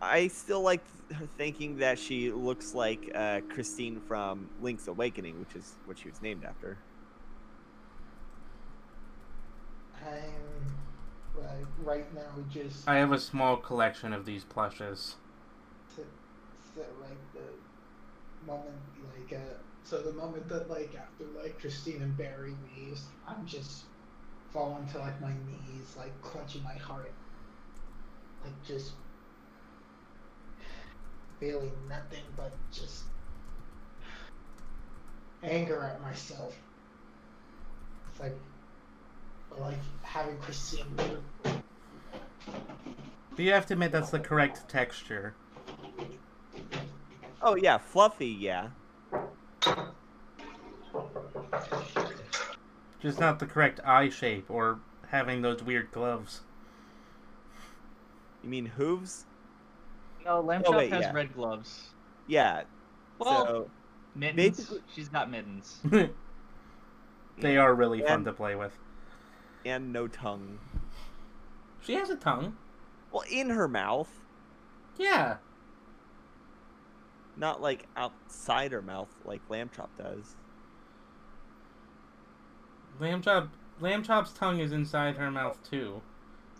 I still like thinking that she looks like Christine from Link's Awakening, which is what she was named after. I'm right now just I have a small collection of these plushes. so like the moment so the moment that after Christine and Baerry leaves, I'm just falling to my knees, clutching my heart, just feeling nothing but just anger at myself. It's like having Christine. But you have to admit that's the correct texture. Oh yeah, fluffy, yeah. Just not the correct eye shape or having those weird gloves. You mean hooves? No, Lamb Oh, Chop wait, has yeah. red gloves. Yeah. Well, So mittens. basically- She's got mittens. They are really fun And- to play with. and no tongue. She has a tongue. Well, in her mouth, Yeah. not outside her mouth like Lamb Chop does. Lamb Chop's tongue is inside her mouth too.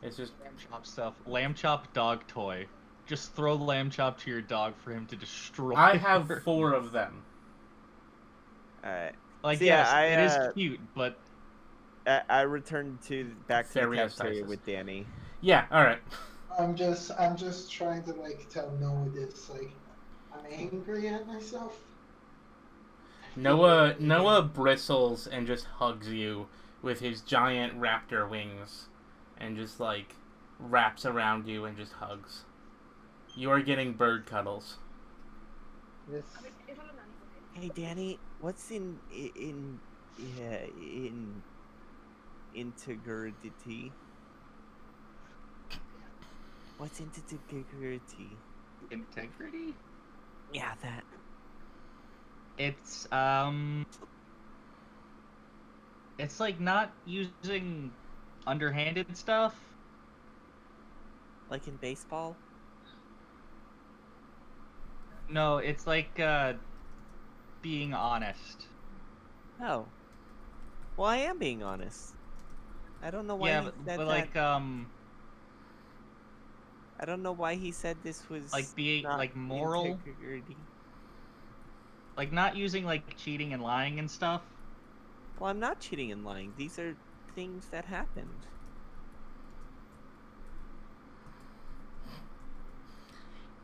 It's just Lamb Chop stuff. Lamb Chop dog toy. Just throw Lamb Chop to your dog for him to destroy. I have her. 4 of them. Alright. Like, So, yeah, yes, I, it is cute, but I returned back to the Various cafeteria sizes. with Danny. Yeah, alright. I'm just trying to tell Noah this, I'm angry at myself. Noah bristles and just hugs you with his giant raptor wings and just wraps around you and just hugs. You are getting bird cuddles. This Hey Danny, what's in integrity? What's integrity? integrity? Yeah, that. It's it's not using underhanded stuff. Like in baseball? No, it's being honest. Oh. Well, I am being honest. I don't know why Yeah, he said but that. I don't know why he said this was being not moral, integrity. not using cheating and lying and stuff. Well, I'm not cheating and lying. These are things that happened.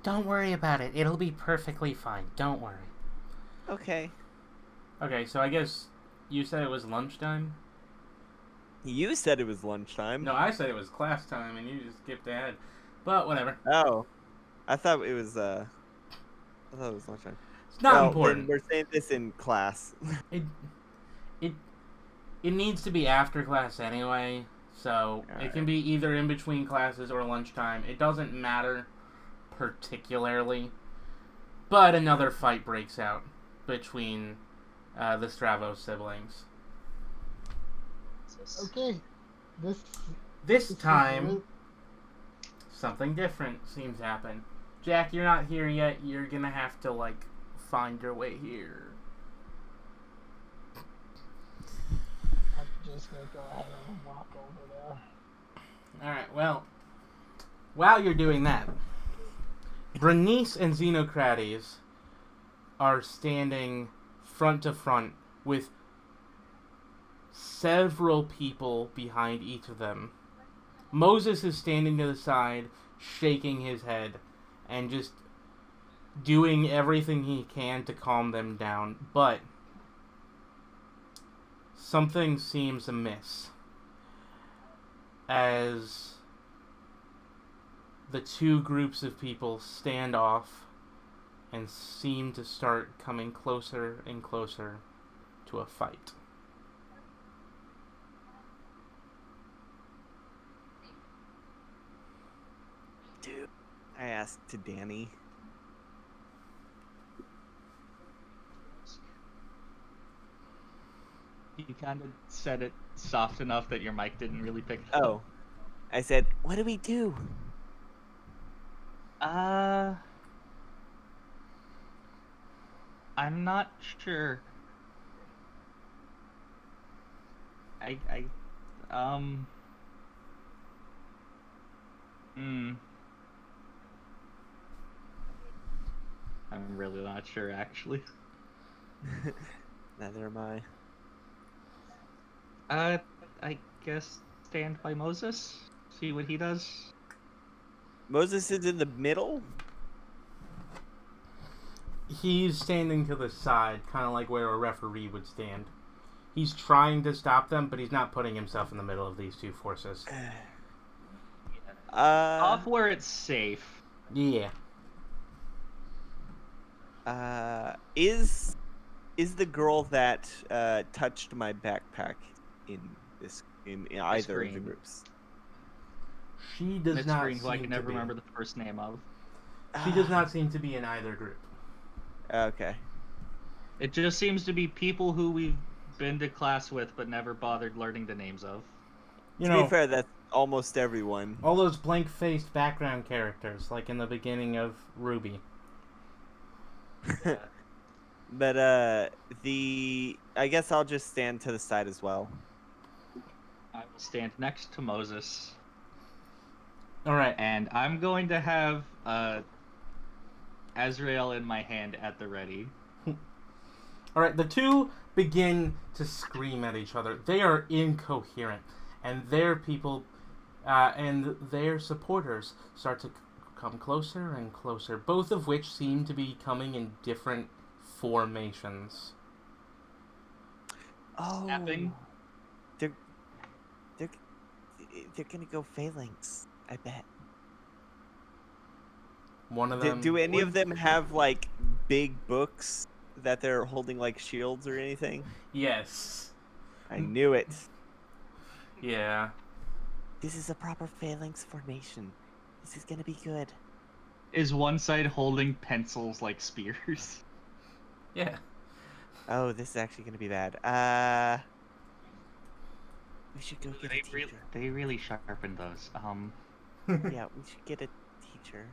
Don't worry about it. It'll be perfectly fine. Don't worry. Okay. Okay, so I guess you said it was lunchtime? You said it was lunchtime. No, I said it was class time and you just skipped ahead. But whatever. Oh. I thought it was lunchtime. It's not Well, important. Then we're saying this in class. It needs to be after class anyway, so it can be either in between classes or lunchtime. It doesn't matter particularly. But another fight breaks out between the Stravos siblings. okay. This time, something different seems to happen. Jack, you're not here yet. You're gonna have to, like, find your way here. I'm just gonna go ahead and walk over there. Alright, well, while you're doing that, Bernice and Xenocrates are standing front to front with several people behind each of them. Moses is standing to the side, shaking his head, and just doing everything he can to calm them down. But something seems amiss as the two groups of people stand off and seem to start coming closer and closer to a fight. Dude, I asked to Danny. You kind of said it soft enough that your mic didn't really pick it up. Oh, I said, what do we do? I'm not sure. I'm really not sure, actually. Neither am I. I guess stand by Moses, see what he does. Moses is in the middle? He's standing to the side, kind of like where a referee would stand. He's trying to stop them, but he's not putting himself in the middle of these two forces. Off where it's safe. Yeah. Is the girl that touched my backpack in either of the Green. groups? She does Miss not Green, who I seem can to never be. remember the first name of. She does not seem to be in either group. Okay. It just seems to be people who we've been to class with but never bothered learning the names of. You To know, be fair, that's almost everyone. all those blank-faced background characters, like in the beginning of Ruby. But I guess I'll just stand to the side as well. I will stand next to Moses, All right. and I'm going to have Azrael in my hand at the ready. All right. The two begin to scream at each other. They are incoherent, and their people and their supporters start to come closer and closer. Both of which seem to be coming in different formations. Oh, Snapping. they're gonna go phalanx, I bet. One of them. Do any of them have like big books that they're holding like shields or anything? Yes. I knew it. Yeah. This is a proper phalanx formation. This is gonna be good. Is one side holding pencils like spears? Yeah. Oh, this is actually gonna be bad. We should go get a teacher. They really sharpened those. Yeah, we should get a teacher.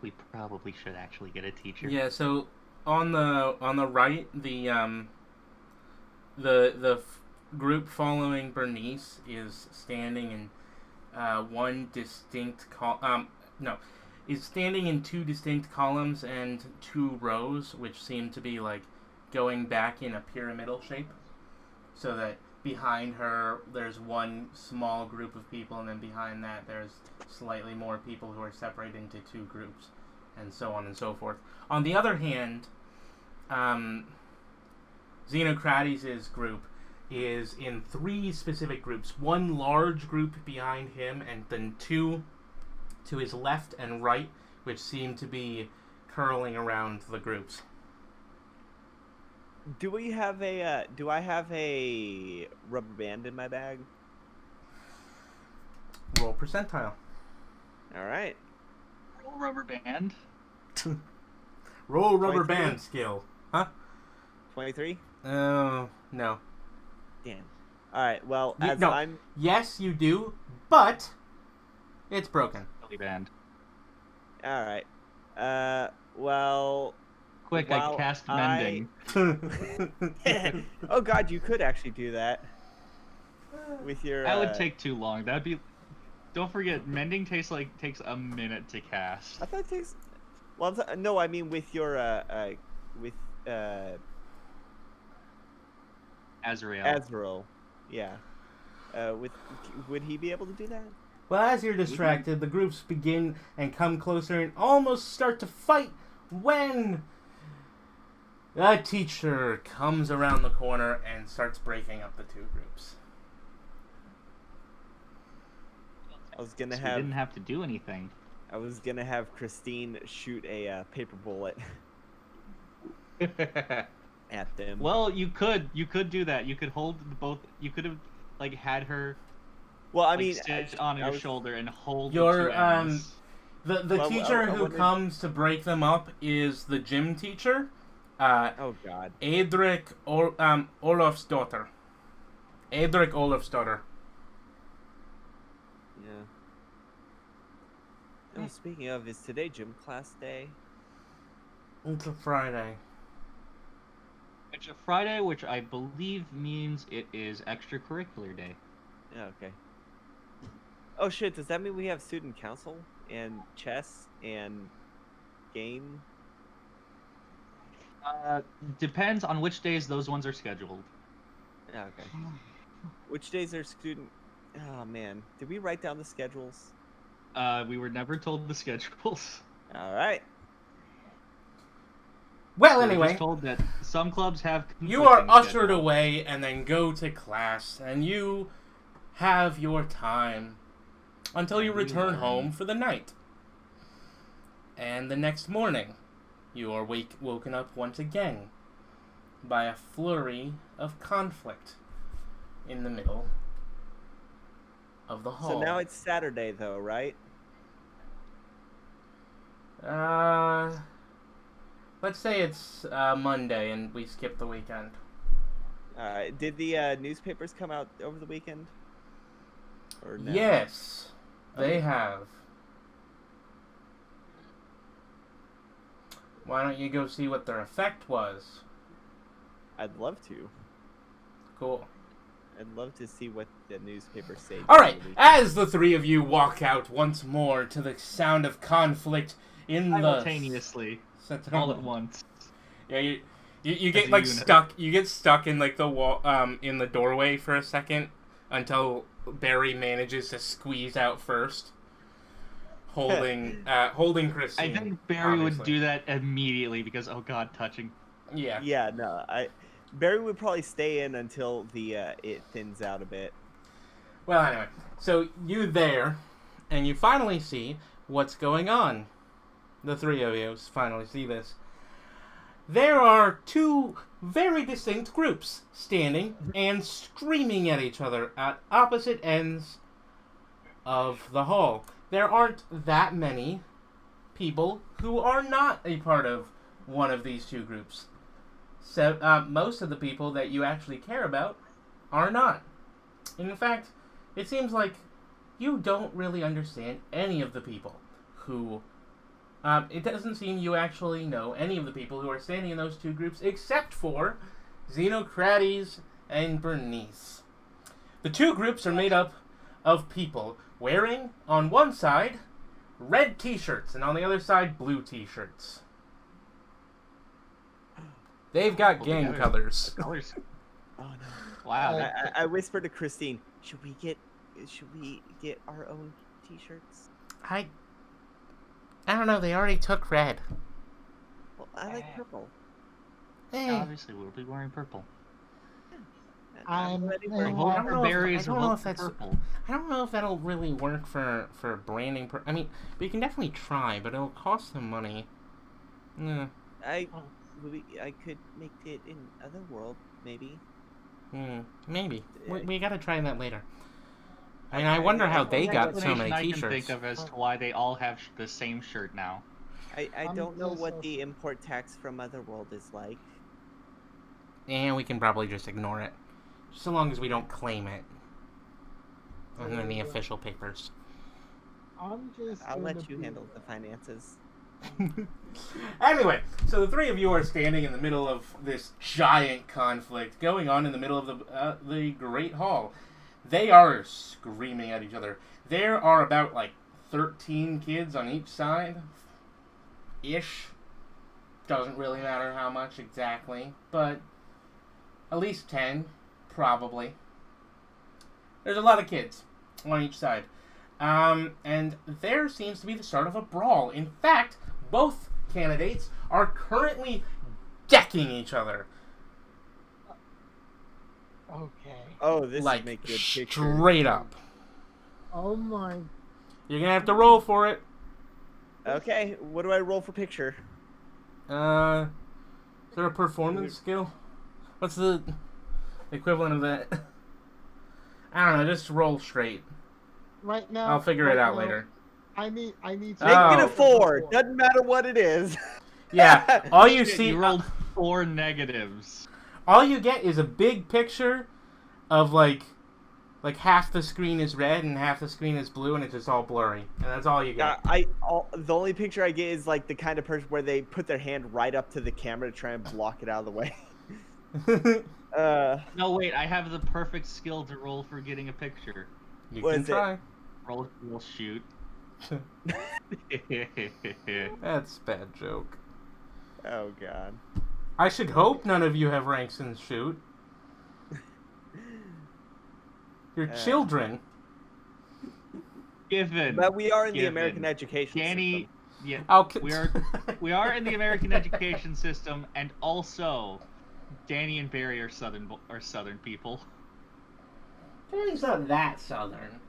We probably should actually get a teacher. Yeah. So on the right, the group following Bernice is standing in one distinct is standing in two distinct columns and two rows, which seem to be like going back in a pyramidal shape, so that behind her there's one small group of people, and then behind that there's slightly more people who are separated into two groups, and so on and so forth. On the other hand, Xenocrates' group is in three specific groups. One large group behind him, and then two to his left and right, which seem to be curling around the groups. Do I have a rubber band in my bag? Roll percentile. All right. Roll rubber band. Roll rubber 23? band skill. Huh? 23? Oh, no. Damn. All right. Well, You- as no. I'm Yes, you do, but it's broken. Totally banned. All right. Well. Quick, I while cast I- mending. Oh God, you could actually do that with your. That would take too long. That'd be. Don't forget, mending takes a minute to cast. I thought it takes. Well, no, I mean with your with Azrael. Azrael. Yeah. Would he be able to do that? Well, as you're distracted, the groups begin and come closer and almost start to fight when a teacher comes around the corner and starts breaking up the two groups. I was gonna So have. we didn't have to do anything. I was gonna have Christine shoot a paper bullet at them. Well, you could do that. You could hold both. You could have had her. Well, I Like, mean, sit on your shoulder and hold Your, the two ends. The Well, teacher I who wondered- comes to break them up is the gym teacher, Oh God. Edric Olofsdottir. Edric Olofsdottir. Yeah. Oh, speaking of, is today gym class day? It's a Friday. It's a Friday, which I believe means it is extracurricular day. Yeah. Okay. Oh shit! Does that mean we have student council and chess and game? Depends on which days those ones are scheduled. Yeah. Okay. Which days are student? Oh man, did we write down the schedules? We were never told the schedules. All right. Well, We were anyway, just told that some clubs have. you are conflicting ushered schedules. away and then go to class, and you have your time until you And we return learn. home for the night. And the next morning, you are woken up once again by a flurry of conflict in the middle of the hall. So now it's Saturday, though, right? Let's say it's Monday and we skip the weekend. All right. Did the newspapers come out over the weekend? Or no? Yes, they have. Why don't you go see what their effect was? I'd love to. Cool. I'd love to see what the newspapers say. All during right, the weekend. as the three of you walk out once more to the sound of conflict in Simultaneously, the all at once. Yeah, you As get a like unit. stuck. You get stuck in like the wall, in the doorway for a second until Baerry manages to squeeze out first, holding Christine. I think Barry would obviously. do that immediately because, oh god, touching. Yeah. Yeah, no, Barry would probably stay in until the it thins out a bit. Well, anyway, so you there, and you finally see what's going on. The three of you finally see this. There are two very distinct groups standing and screaming at each other at opposite ends of the hall. There aren't that many people who are not a part of one of these two groups. So most of the people that you actually care about are not. In fact, it seems like you don't really understand any of the people who... it doesn't seem you actually know any of the people who are standing in those two groups except for Xenocrates and Bernice. The two groups are made up of people wearing, on one side, red t-shirts and on the other side, blue t-shirts. They've got Well, gang together. colors. Colors. Oh no! Wow. I whispered to Christine, should we get our own T-shirts? I don't know, they already took red. Well, I like purple. Obviously, we'll be wearing purple. I'm ready I for A don't vote know for if- Barry I is a don't know vote if for that's- purple. I don't know if that'll really work for branding. I mean, we can definitely try, but it'll cost some money. Yeah. I could make it in other world, maybe. Maybe. We gotta try that later. I mean, I wonder how they got so many I can t-shirts. think of as to why they all have the same shirt now. I I'm don't know also- what the import tax from Otherworld is like. And we can probably just ignore it. So long as we don't claim it on any official papers. I'm just. I'll gonna let you be handle the finances. Anyway, so the three of you are standing in the middle of this giant conflict going on in the middle of the Great Hall. They are screaming at each other. There are about, 13 kids on each side. Ish. Doesn't really matter how much exactly, but at least 10, probably. There's a lot of kids on each side. And there seems to be the start of a brawl. In fact, both candidates are currently decking each other. Okay. Oh, this Like, would make good picture. straight up. Oh my. You're gonna have to roll for it. Okay, what do I roll for picture? Is there a performance skill? What's the equivalent of that? I don't know, just roll straight. Right now. I'll figure it out later. I need. Make Oh. it a 4. Doesn't matter what it is. Yeah, all you Shit, see... you rolled 4 negatives. all you get is a big picture of, like half the screen is red and half the screen is blue, and it's just all blurry. And that's all you get. The only picture I get is like the kind of person where they put their hand right up to the camera to try and block it out of the way. No, wait, I have the perfect skill to roll for getting a picture. You What can is it? try. Roll shoot. That's a bad joke. Oh god. I should hope none of you have ranks in shoot. You're children. Given. But we are in the Given. American education Danny, system. yeah, I'll we are in the American education system, and also Danny and Baerry are southern people. Danny's not that southern.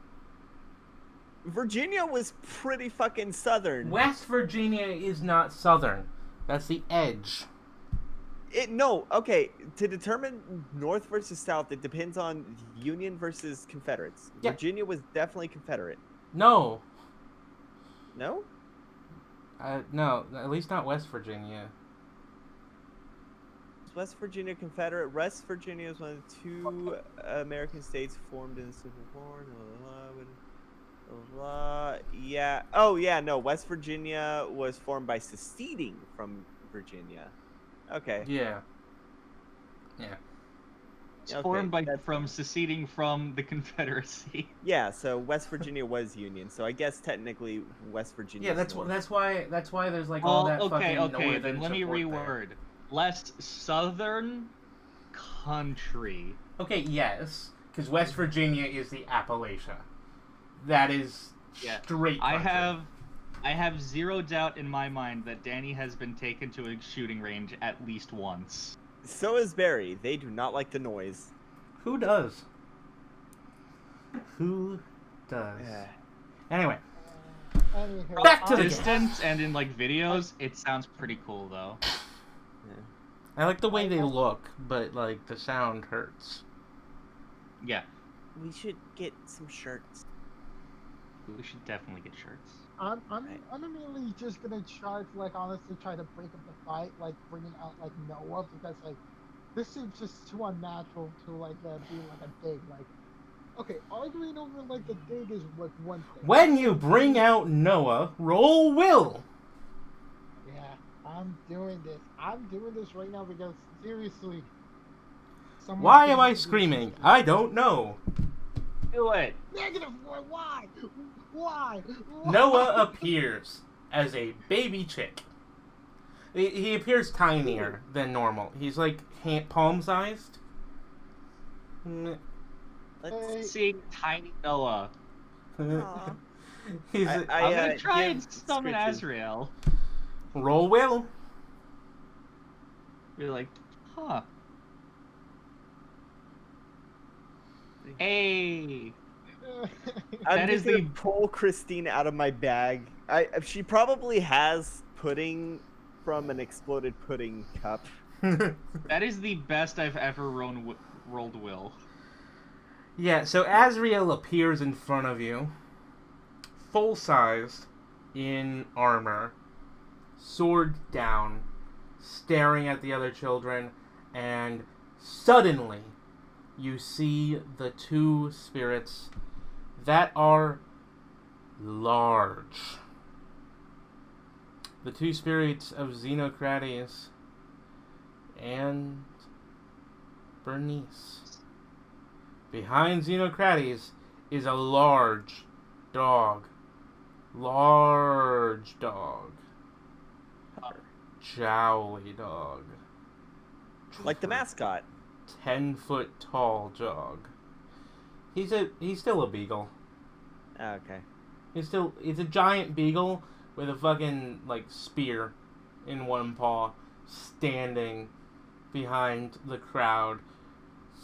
Virginia was pretty fucking southern. West Virginia is not southern. That's the edge. No, okay. To determine North versus South, it depends on Union versus Confederates. Yeah. Virginia was definitely Confederate. No. No? No, at least not West Virginia. Is West Virginia Confederate? West Virginia is one of the 2 American states formed in the Civil War. Yeah. Oh, yeah, no. West Virginia was formed by seceding from Virginia. Okay. Yeah. Yeah. It's Okay, formed that's- from seceding from the Confederacy. Yeah, so West Virginia was Union, so I guess technically West Virginia. Yeah, that's why there's like all that okay, fucking okay. northern Then let me support there. reword. Less southern country. Okay, yes, because West Virginia is the Appalachia. That is Yeah, straight country. I have zero doubt in my mind that Danny has been taken to a shooting range at least once. So is Baerry. They do not like the noise. Who does? Who does? Anyway, Anyhow, Back to From the distance and in like videos, it sounds pretty cool though. I like the way they look, but like the sound hurts. Yeah, We should get some shirts. we should definitely get shirts. I'm immediately just gonna try to honestly try to break up the fight, bringing out Noah, because this seems just too unnatural to be a dig. Okay, arguing over the dig is one thing. When you bring out Noah, roll will. Yeah, I'm doing this. I'm doing this right now because seriously. someone's Why gonna am I have to do screaming? something. I don't know. Do it. -4. Why? Why? Noah appears as a baby chick. He appears tinier than normal. He's like palm-sized. Let's See tiny Noah. Aw. He's I- I'm gonna try give and summon scritches. Azrael. roll will. You're like, huh. Hey. I'm That just is gonna the- pull Christine out of my bag. She probably has pudding from an exploded pudding cup. That is the best I've ever rolled will. Yeah, so Azrael appears in front of you, full-sized, in armor, sword down, staring at the other children, and suddenly you see the 2 spirits that are large. The two spirits of Xenocrates and Bernice. Behind Xenocrates is a large dog. Large dog. Jowly dog. Like the mascot. 10-foot tall dog. He's still a beagle. Oh, okay. He's a giant beagle with a fucking like spear in one paw, standing behind the crowd.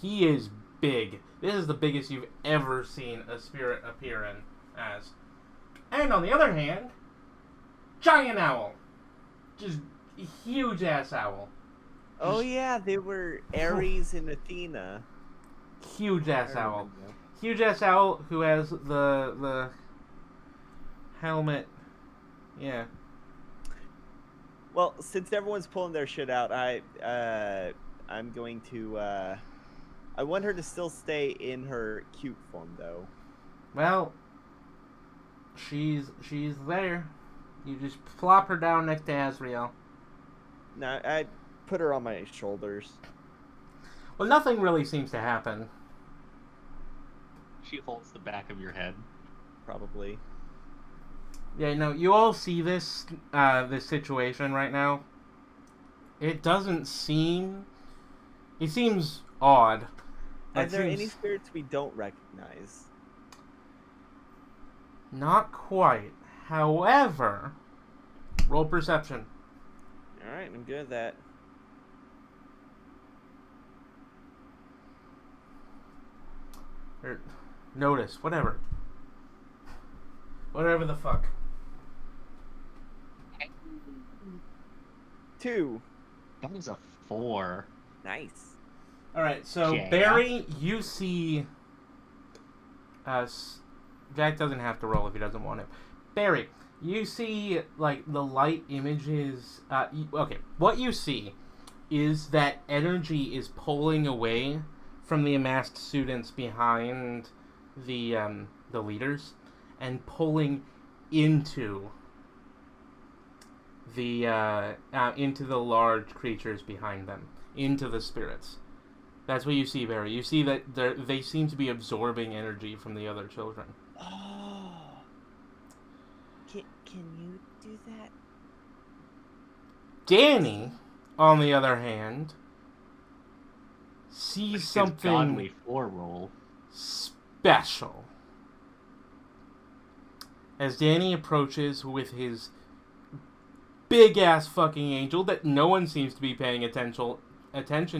He is big. This is the biggest you've ever seen a spirit appear in as. And on the other hand, giant owl. Just huge ass owl. Oh yeah, they were Ares and Athena. Huge ass I owl. remember. Huge ass owl who has the helmet. Yeah. Well, since everyone's pulling their shit out, I'm going to I want her to still stay in her cute form though. Well, she's there. You just plop her down next to Azrael. No, I put her on my shoulders. Well, nothing really seems to happen. She holds the back of your head. Probably. Yeah, no, you all see this this situation right now. It doesn't seem... It seems odd. Are It there seems- any spirits we don't recognize? Not quite. However, roll perception. Alright, I'm good at that. Or notice, whatever. Whatever the fuck. 2. That was a 4. Nice. Alright, so Yeah. Baerry, you see... Jack doesn't have to roll if he doesn't want to. Baerry, you see, like, the light images... okay, what you see is that energy is pulling away from the amassed students behind the leaders and pulling into the large creatures behind them, into the spirits. That's what you see, Baerry. You see that they seem to be absorbing energy from the other children. Oh. Can you do that? Danny, on the other hand, sees His something godly 4 roll. special. As Danny approaches with his big-ass fucking angel that no one seems to be paying attention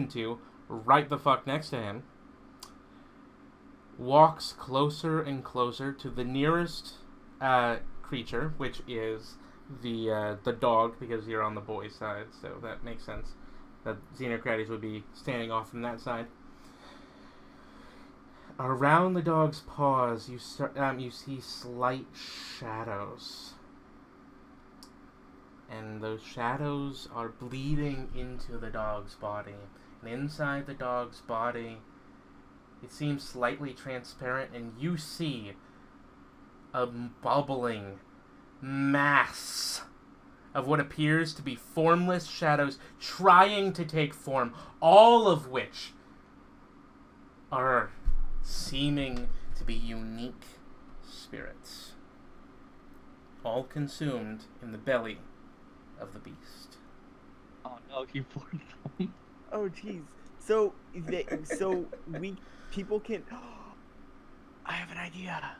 to right the fuck next to him, walks closer and closer to the nearest creature, which is the dog, because you're on the boy side, so that makes sense. That Xenocrates would be standing off from that side. Around the dog's paws, you see slight shadows, and those shadows are bleeding into the dog's body. And inside the dog's body, it seems slightly transparent, and you see a bubbling mass of what appears to be formless shadows trying to take form, all of which are seeming to be unique spirits, all consumed in the belly of the beast. Oh no, he poured them. Oh jeez. So people can. I have an idea.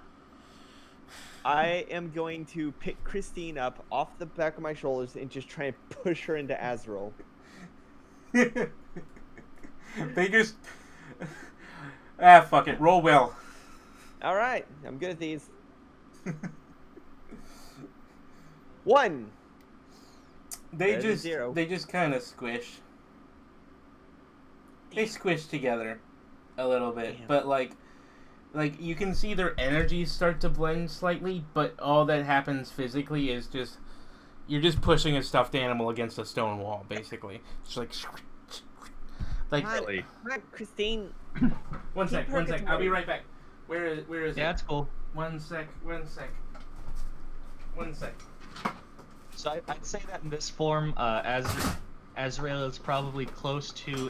I am going to pick Christine up off the back of my shoulders and just try and push her into Azrael. They just... fuck it. Roll well. All right, I'm good at these. 1. They There's a just 0. they just kind of squish. They squish together a little bit, Damn. but like you can see their energies start to blend slightly, but all that happens physically is just you're just pushing a stuffed animal against a stone wall, basically. It's like Really? Come on, Christine. one sec. I'll be right back. Where is Yeah, it? it's cool. One sec. 1 second. So I'd say that in this form, Azrael is probably close to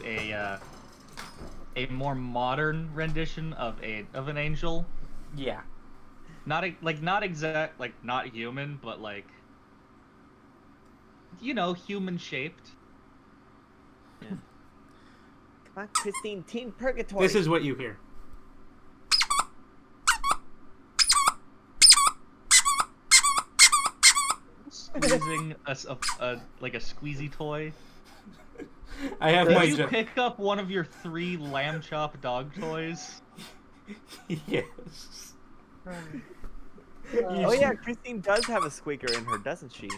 a more modern rendition of an angel. Yeah. Not exact, like not human, but like, you know, human shaped. Come on, Christine, Team Purgatory. This is what you hear. Squeezing a squeezy toy. I have Did my you joke. pick up one of your 3 lamb chop dog toys? Yes. Oh yeah, Christine does have a squeaker in her, doesn't she?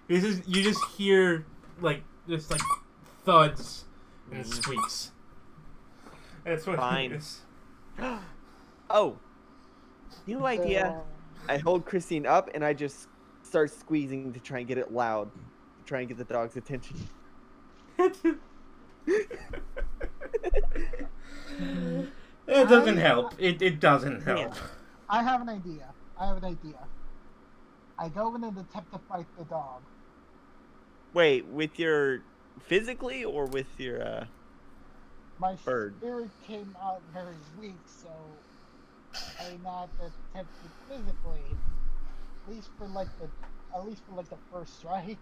You just hear like thuds and squeaks. That's what Fine. it is. Oh, new idea. I hold Christine up and I just start squeezing to try and get it loud, to try and get the dog's attention. It doesn't help. It doesn't help. I have an idea. I go in and attempt to fight the dog. Wait, with your physically or with your My bird? spirit came out very weak, so I not attempt it physically. At least for the first strike.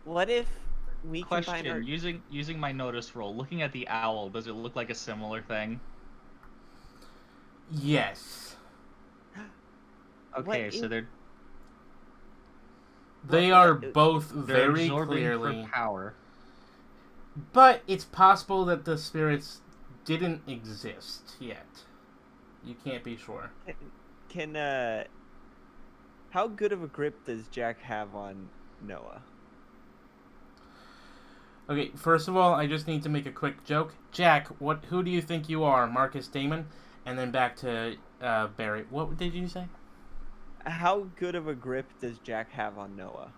What if we combine Question: our... Using my notice roll, looking at the owl, does it look like a similar thing? Yes. Okay, What so in- They are They're both they're very absorbing clearly. for power. But it's possible that the spirits didn't exist yet. You can't be sure. Can how good of a grip does Jack have on Noah? Okay, first of all, I just need to make a quick joke. Jack, who do you think you are, Marcus Damon? And then back to Baerry. What did you say? How good of a grip does Jack have on Noah?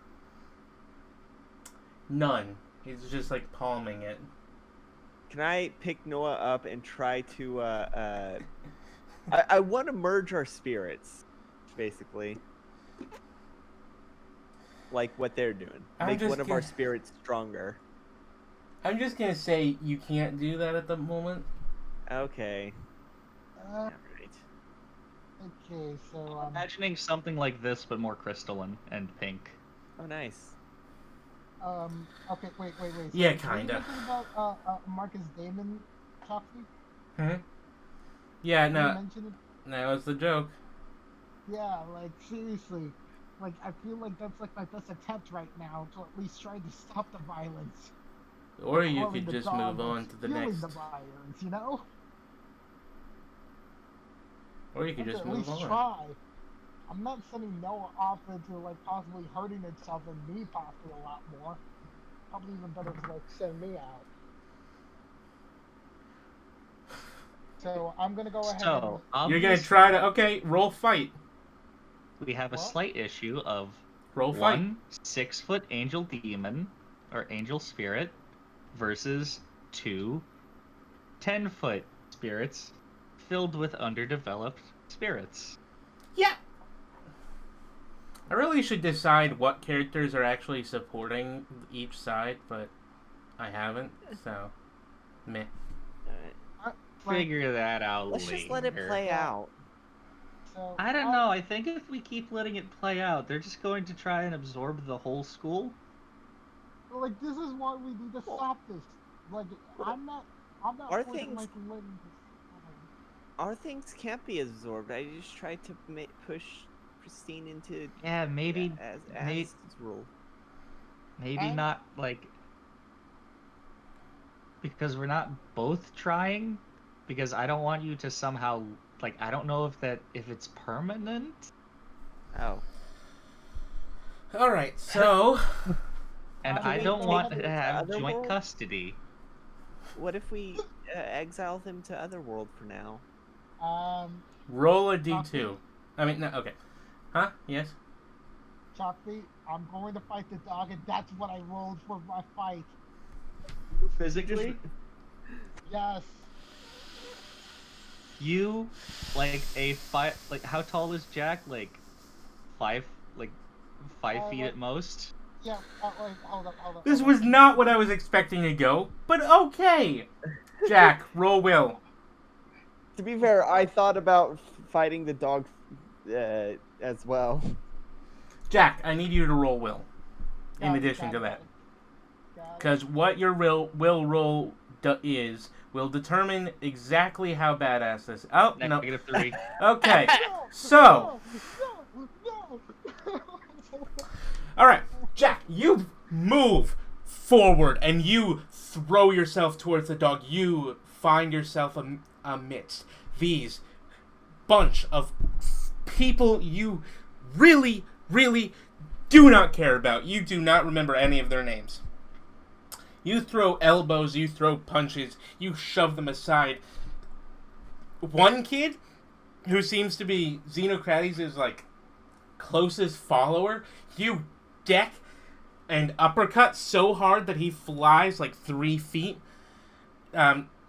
None. He's just like palming it. Can I pick Noah up and try to I want to merge our spirits, basically. Like what they're doing. I'm Make just one of our gonna- spirits stronger. I'm just gonna say you can't do that at the moment. Okay. Uh, Alright. okay, so Imagining something like this, but more crystalline and pink. Oh, nice. okay, wait. So Yeah, what are you kinda. mentioning about Marcus Damon, Choppy? Hmm? Yeah, You no, mentioned it? that was the joke. Yeah, like seriously. Like I feel like that's like my best attempt right now to at least try to stop the violence. Or you Calling could the just dog move or on to the fueling next. the violence, you know? Or you could Let's just at move least on. try. I'm not sending Noah off into like possibly hurting itself and me possibly a lot more. Probably even better to like send me out. So I'm gonna go ahead So You're gonna try to roll fight. We have a What? slight issue of Roll fight. 1 6-foot angel demon or angel spirit versus 2 10-foot spirits filled with underdeveloped spirits. Yeah. I really should decide what characters are actually supporting each side, but I haven't. So, meh. Alright. Like, Figure that out Let's later. just let it play out. so I don't know. I think if we keep letting it play out, they're just going to try and absorb the whole school. Like this is why we need to stop this. Like I'm not Our for, things- like letting this Our things can't be absorbed. I just tried to push Christine into Yeah, maybe may- rule. maybe And- not like because we're not both trying. Because I don't want you to somehow like I don't know if it's permanent. Oh. All right. So, And Can I we don't go want ahead to and- have Other joint world? custody. What if we exile them to Otherworld for now? roll a d2. I mean, no. Okay. Huh? Yes. Choppy, I'm going to fight the dog, and that's what I rolled for my fight. Physically, Yes. you like a five. Like how tall is Jack? Like 5, like 5 feet at most. Yeah, wait, hold up. This was not what I was expecting to go, but okay. Jack, roll will. To be fair, I thought about fighting the dog as well. Jack, I need you to roll will. In Got it, addition to got that. it. Got it. Because what your will roll is will determine exactly how badass this. Oh, no. -3. Okay. So, No. all right, Jack, you move forward and you throw yourself towards the dog. You find yourself amidst these bunch of people you really, really do not care about. You do not remember any of their names. You throw elbows, you throw punches, you shove them aside. One kid, who seems to be Xenocrates' like closest follower, you deck and uppercut so hard that he flies like 3 feet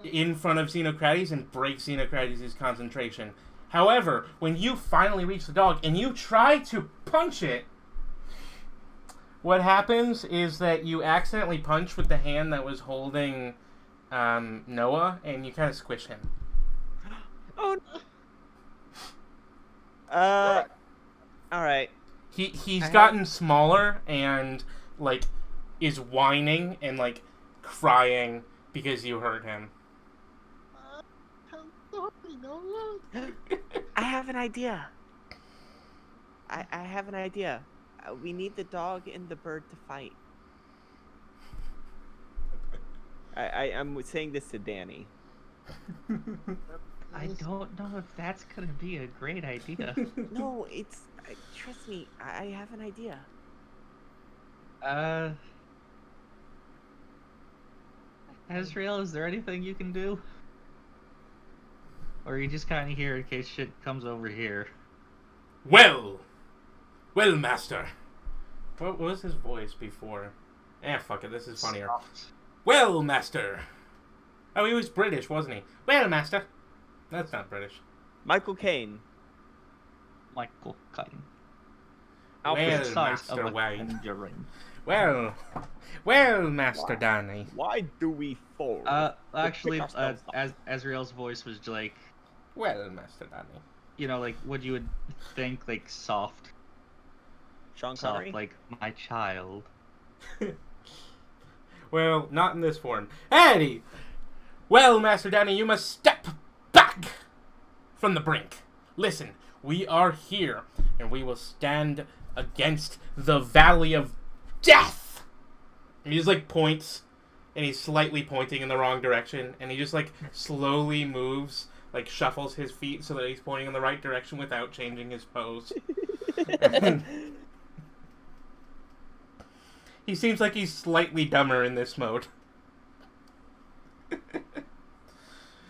in front of Xenocrates and breaks Xenocrates' concentration. However, when you finally reach the dog and you try to punch it, what happens is that you accidentally punch with the hand that was holding Noah, and you kind of squish him. Oh. All right. He's gotten smaller and like is whining and like crying because you hurt him. I'm sorry, Noah. I have an idea. I have an idea. We need the dog and the bird to fight. I'm saying this to Danny. I don't know if that's gonna be a great idea. No, it's trust me. I have an idea. Azrael, is there anything you can do? Or are you just kind of here in case shit comes over here? Well, master. What was his voice before? Fuck it, this is funnier. Well, master. Oh, he was British, wasn't he? Well, master. That's not British. Michael Caine. Michael Caine. Well, Master Wayne. Well, Master Danny. Why do we fall? Actually, as Azrael's voice was like, well, Master Danny. You know, like what you would think, like soft. Sean Connery? Soft, like my child. Well, not in this form. Eddie! Well, Master Danny, you must step back from the brink. Listen, we are here, and we will stand against the Valley of Death! And he just, like, points, and he's slightly pointing in the wrong direction, and he just, like, slowly moves, like, shuffles his feet so that he's pointing in the right direction without changing his pose. He seems like he's slightly dumber in this mode.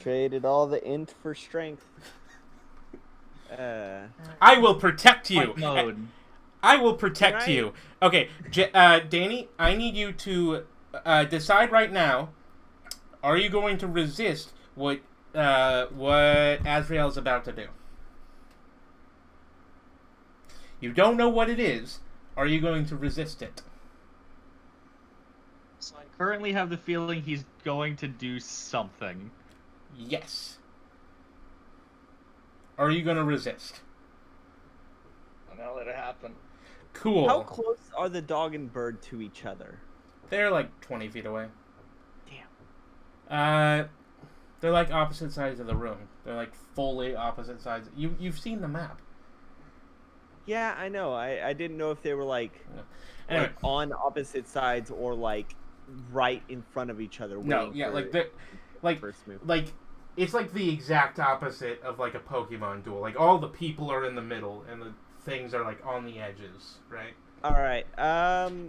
Traded all the int for strength. I will protect you. Mode. I will protect you. Okay, Danny, I need you to decide right now. Are you going to resist what Azrael's about to do? You don't know what it is. Are you going to resist it? So I currently have the feeling he's going to do something. Yes. Are you going to resist? I'm gonna let it happen. Cool. How close are the dog and bird to each other? They're like 20 feet away. Damn. They're like opposite sides of the room. They're like fully opposite sides. You've seen the map. Yeah, I know. I didn't know if they were like, Anyway. like on opposite sides or like right in front of each other. No, yeah, like the like first move. like it's like the exact opposite of like a Pokemon duel. Like all the people are in the middle and the things are like on the edges, right? All right.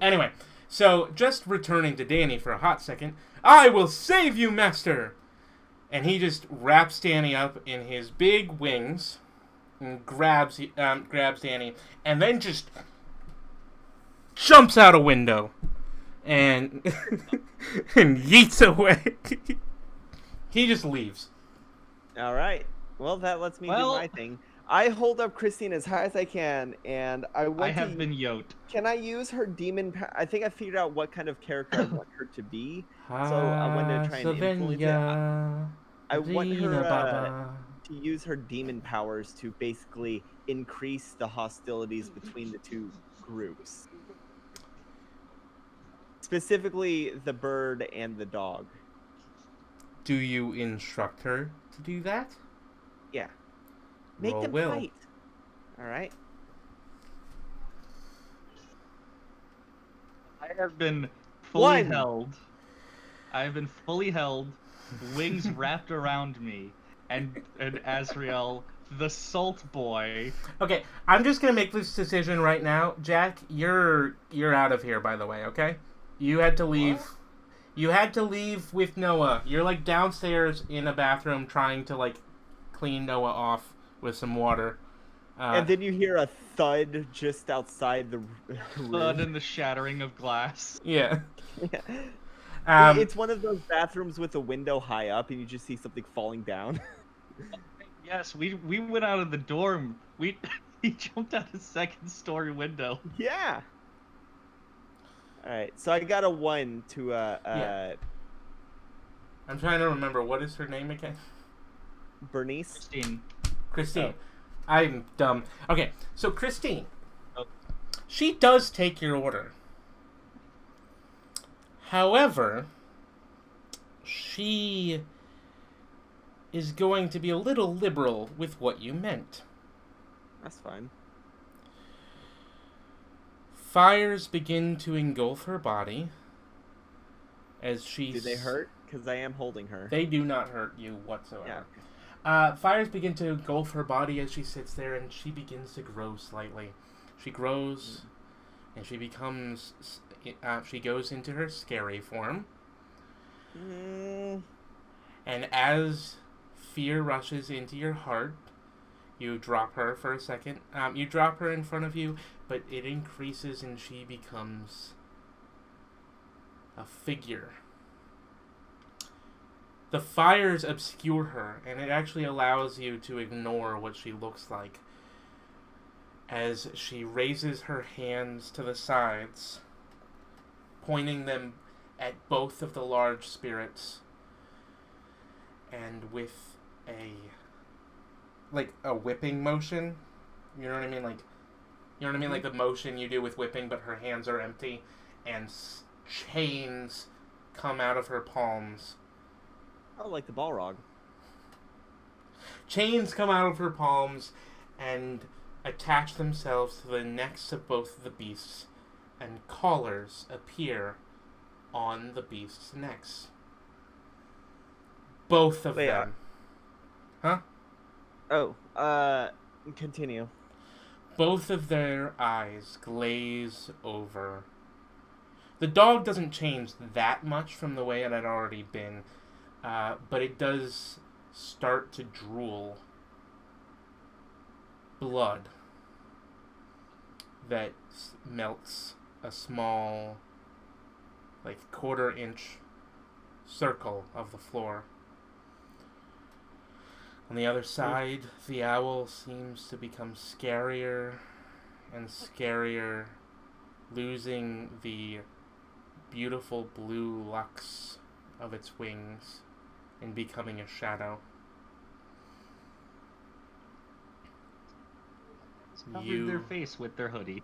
Anyway, so just returning to Danny for a hot second. I will save you, Master. And he just wraps Danny up in his big wings and grabs Danny, and then just jumps out a window and and yeets away. He just leaves. All right. Well, that lets me do my thing. I hold up Christine as high as I can, and I want I have to. been yoked. Can I use her demon? I think I figured out what kind of character I want her to be. So I want to Ha try and influence it. Savenya, I want Rina her Baba. to use her demon powers to basically increase the hostilities between the two groups. Specifically, the bird and the dog. Do you instruct her to do that? Yeah. Make Roll them will. fight. All right. I have been fully One. held. I have been fully held, wings wrapped around me, and Azrael, the salt boy. Okay, I'm just gonna make this decision right now. Jack, you're out of here, by the way. Okay, you had to leave. What? You had to leave with Noah. You're like downstairs in a bathroom trying to like clean Noah off with some water. And then you hear a thud just outside the Blood room. and the shattering of glass. Yeah. It's one of those bathrooms with a window high up, and you just see something falling down. Yes, we went out of the dorm. He jumped out a second-story window. Yeah. All right, so I got a 1 to Yeah. I'm trying to remember, what is her name again? Bernice. Christine. Christine. I'm dumb. Okay, so Christine. Oh. She does take your order. However, she is going to be a little liberal with what you meant. That's fine. Fires begin to engulf her body as she... Do they hurt? Because I am holding her. They do not hurt you whatsoever. Yeah. Fires begin to engulf her body as she sits there, and she begins to grow slightly. She grows, and she becomes... she goes into her scary form. Mm, And as fear rushes into your heart, you drop her for a second. You drop her in front of you, but it increases and she becomes a figure. The fires obscure her, and it actually allows you to ignore what she looks like. As she raises her hands to the sides, pointing them at both of the large spirits, and with a whipping motion, you know what I mean, like the motion you do with whipping, but her hands are empty, and chains come out of her palms. oh, like the Balrog. Chains come out of her palms and attach themselves to the necks of both of the beasts, and collars appear on the beasts' necks. Both of Wait, them. Huh? Oh, continue. Both of their eyes glaze over. The dog doesn't change that much from the way it had already been, but it does start to drool blood that melts a small, like, quarter-inch circle of the floor. On the other side, the owl seems to become scarier and scarier, losing the beautiful blue lux of its wings and becoming a shadow. Covered their face with their hoodie.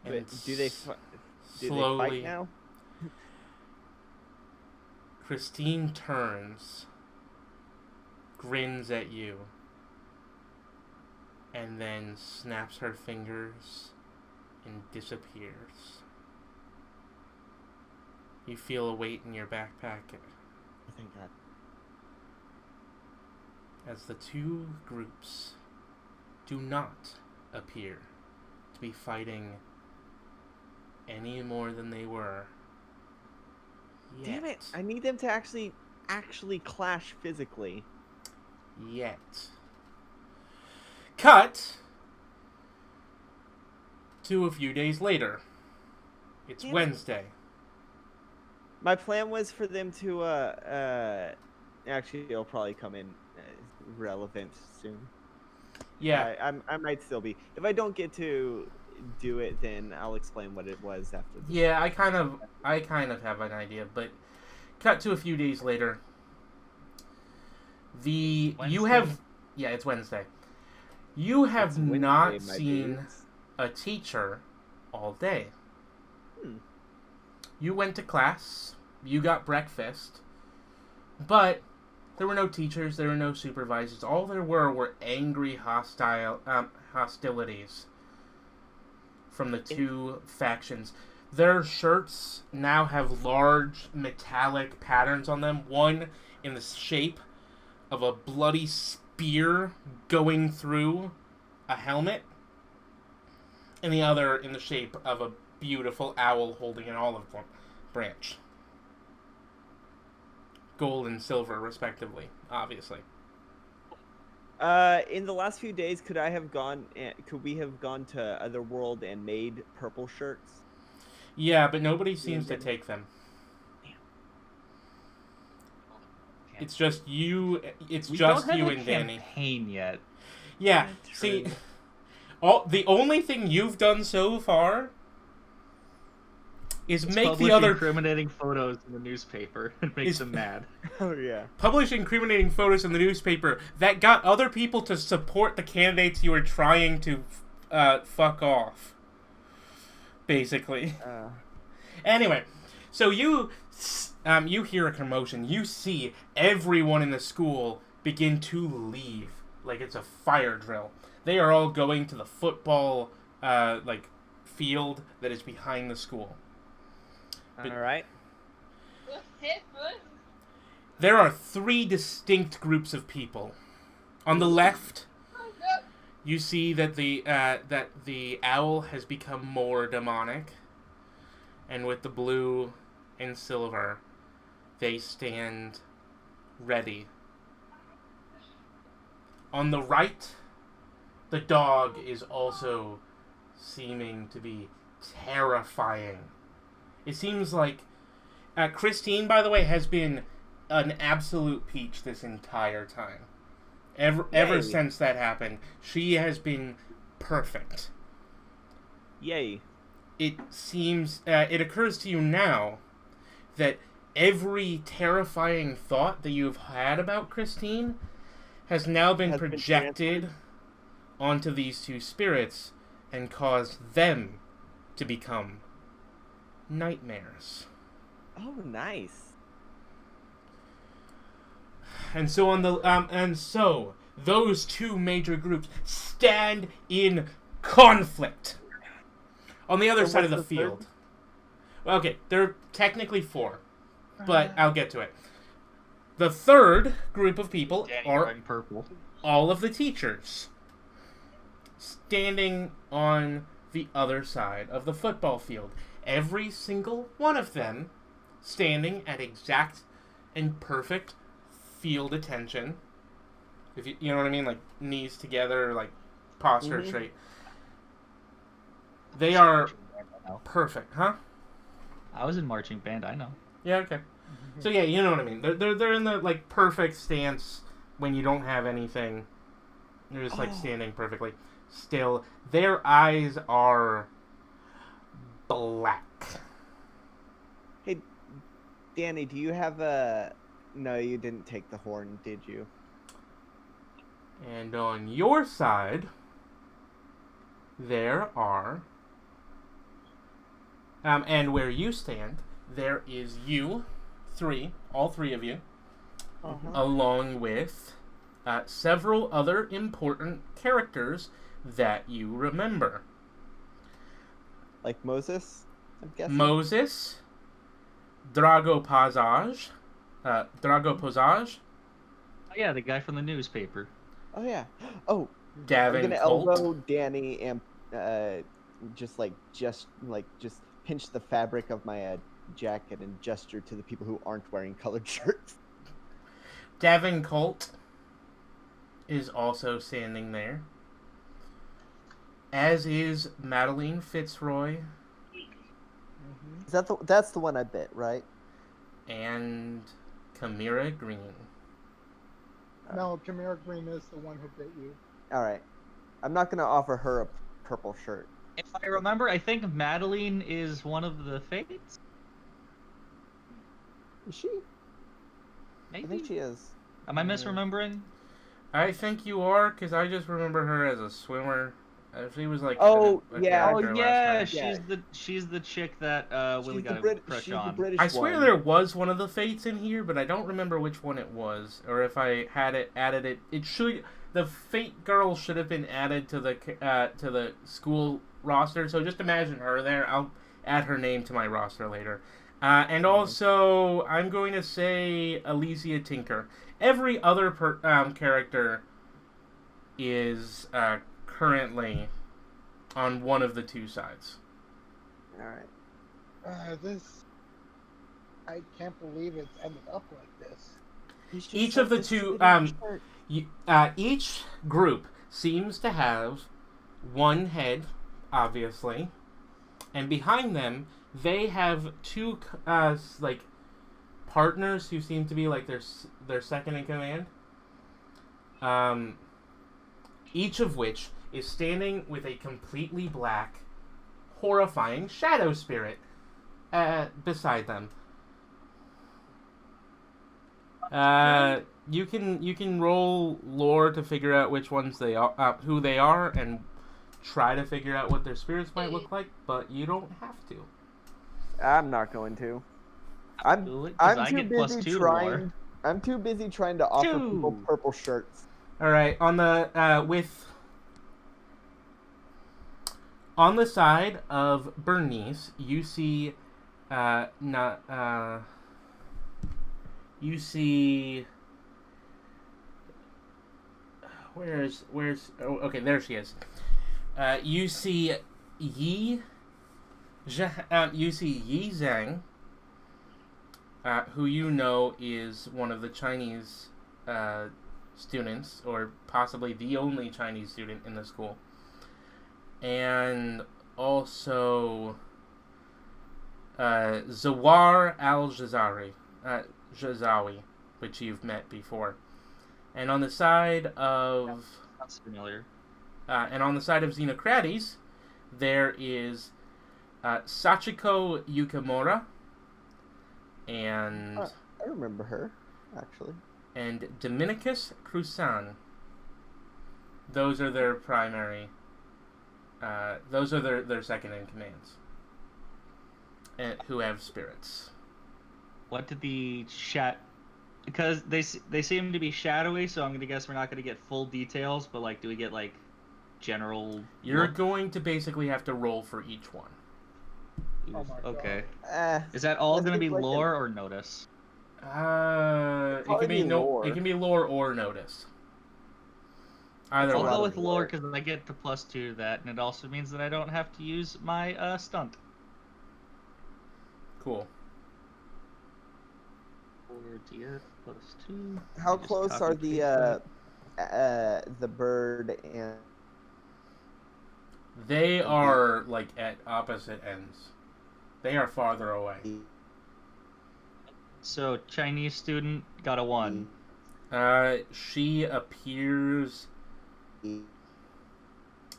And Wait, do they slowly, fight now? Christine turns, grins at you, and then snaps her fingers and disappears. You feel a weight in your backpack Oh, thank God. as the two groups do not appear to be fighting any more than they were yet. Damn it! I need them to actually clash physically. Yet. Cut to a few days later. It's Damn it. Wednesday. My plan was for them to Actually, it'll probably come in relevant soon. Yeah. I might still be. If I don't get to do it, then I'll explain what it was after this. Yeah, I kind of have an idea, but cut to a few days later. You Wednesday? have it's Wednesday. You have It's Wednesday, not my seen dudes. a teacher all day. Hmm. You went to class, you got breakfast, but there were no teachers, there were no supervisors. All there were angry hostilities from the two factions. Their shirts now have large metallic patterns on them, one in the shape of a bloody spear going through a helmet, and the other in the shape of a beautiful owl holding an olive branch. Gold and silver, respectively, obviously. In the last few days, could we have gone to Otherworld and made purple shirts? Yeah, but nobody seems to take them. It's just you. It's We just don't have you a and Danny. campaign yet. Yeah. True. See, the only thing you've done so far is Let's make publish the other incriminating photos in the newspaper and make Is- them mad. Oh yeah. publish incriminating photos in the newspaper that got other people to support the candidates you were trying to fuck off. Basically. Anyway, so you hear a commotion. You see everyone in the school begin to leave like it's a fire drill. They are all going to the football field that is behind the school. All right. There are three distinct groups of people. On the left, you see that the owl has become more demonic, and with the blue and silver, they stand ready. On the right, the dog is also seeming to be terrifying. It seems like Christine, by the way, has been an absolute peach this entire time. Ever Yay. since that happened, she has been perfect. Yay. It seems it occurs to you now that every terrifying thought that you've had about Christine has now been Has been projected onto these two spirits and caused them to become nightmares. Oh, nice. And so those two major groups stand in conflict on the other So side of the what's the field. Well, okay, there are technically four, but I'll get to it. The third group of people Danny are wearing purple. all of the teachers standing on the other side of the football field. Every single one of them standing at exact and perfect field attention. If you know what I mean, like knees together, like posture straight. They are perfect, huh? I was in marching band, I know. Yeah, okay. So yeah, you know what I mean. They're in the like perfect stance when you don't have anything. They're just like standing perfectly still. Their eyes are black. Hey, Danny, do you have a... No, you didn't take the horn, did you? And on your side, there are, and where you stand, there is you, all three of you, along with several other important characters that you remember. Like Moses, I'm guessing. Moses, Drago Posage. Oh yeah, the guy from the newspaper. Oh yeah. Oh, I'm Davin gonna Colt. elbow Danny and just pinch the fabric of my jacket and gesture to the people who aren't wearing colored shirts. Davin Colt is also standing there, as is Madeline Fitzroy That's the one I bit, right? and Kamira Green. No, Chimera Green is the one who bit you. All right. I'm not gonna offer her a purple shirt. If I remember, I think Madeline is one of the fates. Is she? Maybe. I think she is. Am I misremembering? I think you are, because I just remember her as a swimmer. She was like Oh, a yeah. Oh character yeah, last time. she's the chick that Willie got a crush she's on. the British I swear one. there was one of the fates in here, but I don't remember which one it was, or if I had it added. It should, the fate girl should have been added to the school roster. So just imagine her there. I'll add her name to my roster later. And also, I'm going to say Alicia Tinker. Every other character is currently on one of the two sides. All right. I can't believe it's ended up like this. Each of the two, each group seems to have one head, obviously, and behind them they have two like partners who seem to be like their second in command. Each of which is standing with a completely black, horrifying shadow spirit beside them. You can roll lore to figure out which ones they are, who they are, and try to figure out what their spirits might look like, but you don't have to. I'm not going to. Do it, 'cause I too get busy +2 trying. lore. I'm too busy trying to offer people 2. purple shirts. All right, on the side of Bernice, you see where's oh, okay, there she is. You see Yi Zhang, who you know is one of the Chinese students, or possibly the only Chinese student in the school. And also Zawar al-Jazawi, which you've met before. And on the side of That's familiar. Xenocrates, there is Sachiko Yukimura and I remember her, actually. and Dominicus Crusan. Those are their primary. Those are their second in commands, and who have spirits. What did the because they seem to be shadowy, so I'm gonna guess we're not gonna get full details, but like, do we get like general? You're look? going to basically have to roll for each one. Oh my Okay. God. Is that all Let's gonna do be like lore or notice? It can Probably be lore. It can be lore or notice. Either I'll one. go with of lore lore. because I get the +2 to that, and it also means that I don't have to use my stunt. Cool. 4df +2. How Just close copy are and paste that. the bird and They are like at opposite ends. They are farther away. So Chinese student got a 1. She appears. Yeah,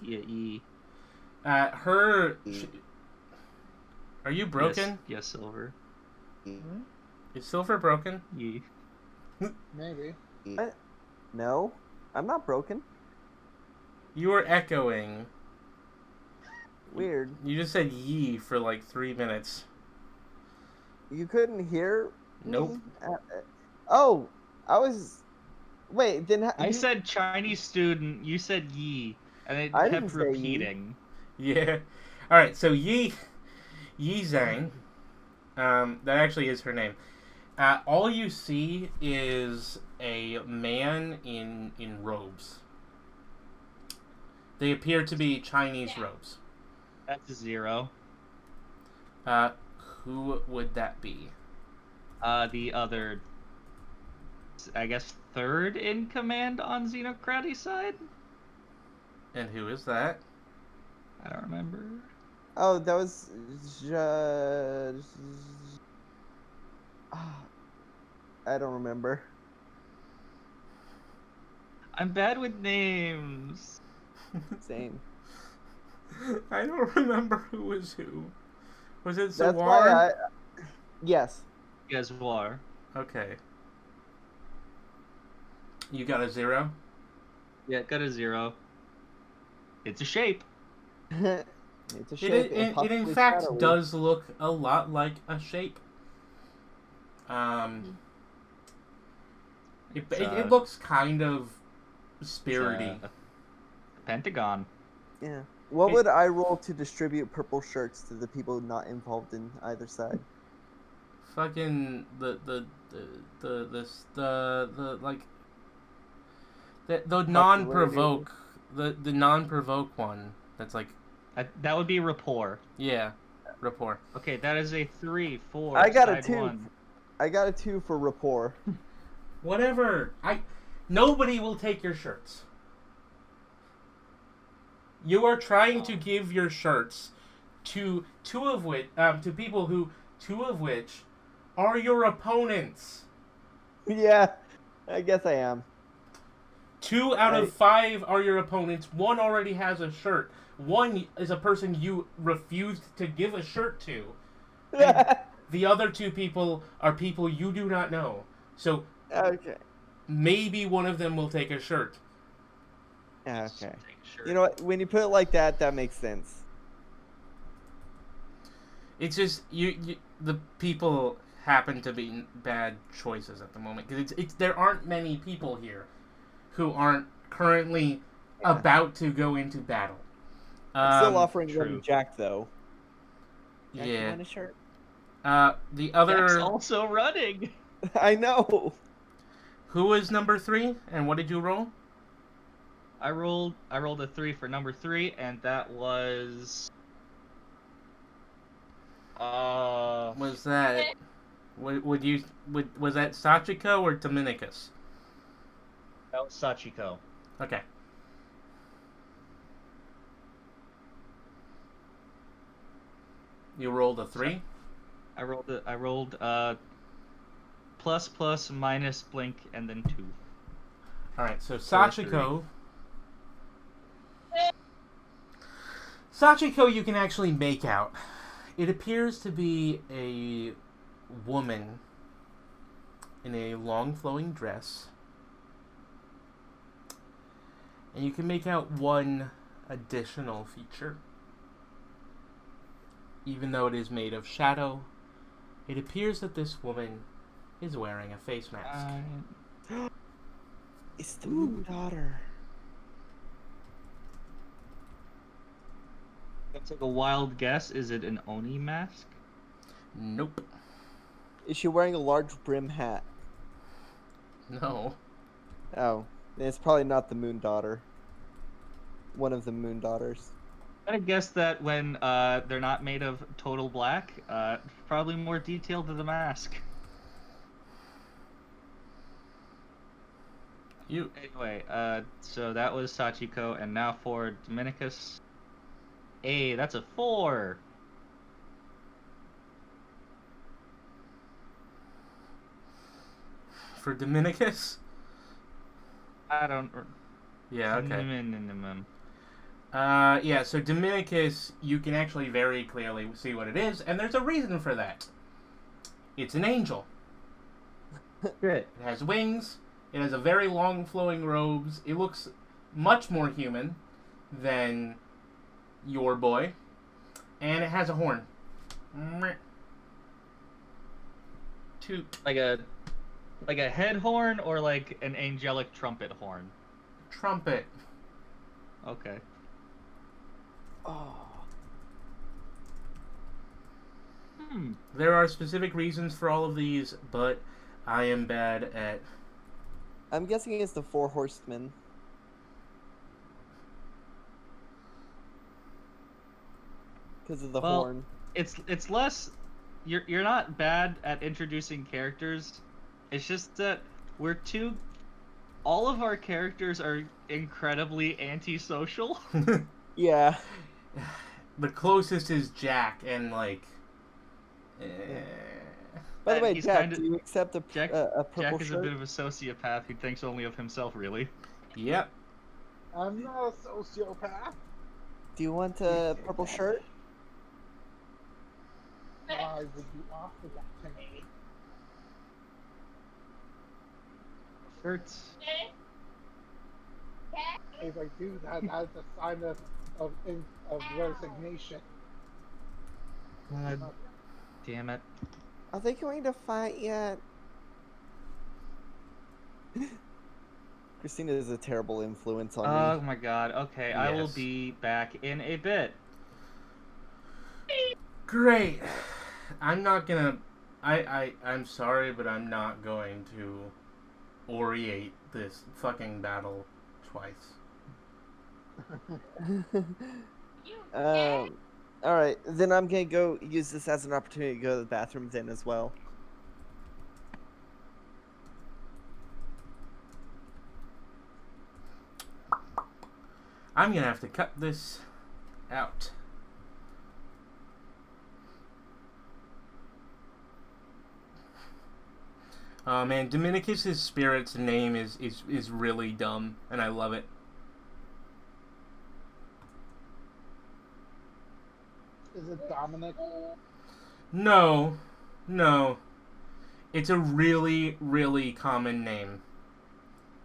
E. Are you broken? Yes, silver. Is Silver broken? E. Maybe. No, I'm not broken. You were echoing. Weird. You just said "ye" for like 3 minutes. You couldn't hear me? Nope. Oh, I was. Wait, then I said Chinese student. You said ye, and it I didn't kept say ye. repeating. Yeah. All right. So Yi Zhang. That actually is her name. All you see is a man in robes. They appear to be Chinese robes. That's a 0. Who would that be? The other, I guess, third in command on Xenocrates' side? And who is that? I don't remember. Oh, that was. I don't remember. I'm bad with names. Same. I don't remember who was who. Was it That's Sawar? why Yes. Geswar. Okay. You got a 0? Yeah, got a 0. It's a shape. It's a shape. It in possibly fact shadowy. does look a lot like a shape. It looks kind of spirity. Pentagon. Yeah. What would I roll to distribute purple shirts to the people not involved in either side? Fucking the non-provoke the non-provoke one. That's like That would be rapport. yeah, rapport. Okay, that is a 3, 4. I got a side 2. 1. I got a 2 for rapport. Whatever. Nobody will take your shirts. You are trying to give your shirts to two of which are your opponents. Yeah, I guess I am. 2 out of 5 are your opponents. 1 already has a shirt. 1 is a person you refused to give a shirt to. And the other 2 people are people you do not know. So Okay. maybe one of them will take a shirt. Okay. You know what? When you put it like that, that makes sense. It's just the people happen to be bad choices at the moment because there aren't many people here who aren't currently about to go into battle. I'm still offering true. them Jack though. Jack, you Yeah. want a shirt? The other Jack's also running. I know. who was number 3 and what did you roll? I rolled a 3 for number 3, and that was Was that was that Sachiko or Dominicus? that was Sachiko. Okay. You rolled a 3? I rolled plus minus blink and then 2. All right, so For a Sachiko. Sachiko, you can actually make out. It appears to be a woman in a long flowing dress. And you can make out one additional feature. Even though it is made of shadow, it appears that this woman is wearing a face mask. It's the moon daughter. That's like a wild guess. Is it an Oni mask? Nope. Is she wearing a large brim hat? No. Oh, then it's probably not the moon daughter. One of the moon daughters. I'm gonna guess that when they're not made of total black, probably more detailed to the mask. Anyway, so that was Sachiko, and now for Dominicus. Hey, that's a 4. For Dominicus? I don't. Yeah, okay. Minimum. Yeah, so Dominicus, you can actually very clearly see what it is, and there's a reason for that. It's an angel. Great. It has wings, it has a very long flowing robes, it looks much more human than your boy, and it has a horn. Toot. Like a head horn or like an angelic trumpet horn? Trumpet. Okay. Oh. There are specific reasons for all of these, but I am bad at... I'm guessing it's the 4 horsemen. Because of the horn. It's less. You're not bad at introducing characters. It's just that we're too. All of our characters are incredibly antisocial. Yeah. The closest is Jack, and like... By the way, he's Jack, kinda- do you accept a Jack purple Jack is shirt? a bit of a sociopath who thinks only of himself, really. Yep. I'm not a sociopath. Do you want a purple shirt? Why would you offer that to me? Shirts. If I do that, that's a sign of resignation. God damn it. Are they going to fight yet? Christina is a terrible influence on Oh me. my god. Okay, I will Yes. be back in a bit. Great. I'm not gonna. I'm sorry, but I'm not going to orate this fucking battle twice. All right, then I'm gonna go use this as an opportunity to go to the bathroom then as well. I'm gonna have to cut this out. Oh man, Dominicus's spirit's name is really dumb, and I love it. Is it Dominic? No, no. It's a really, really common name.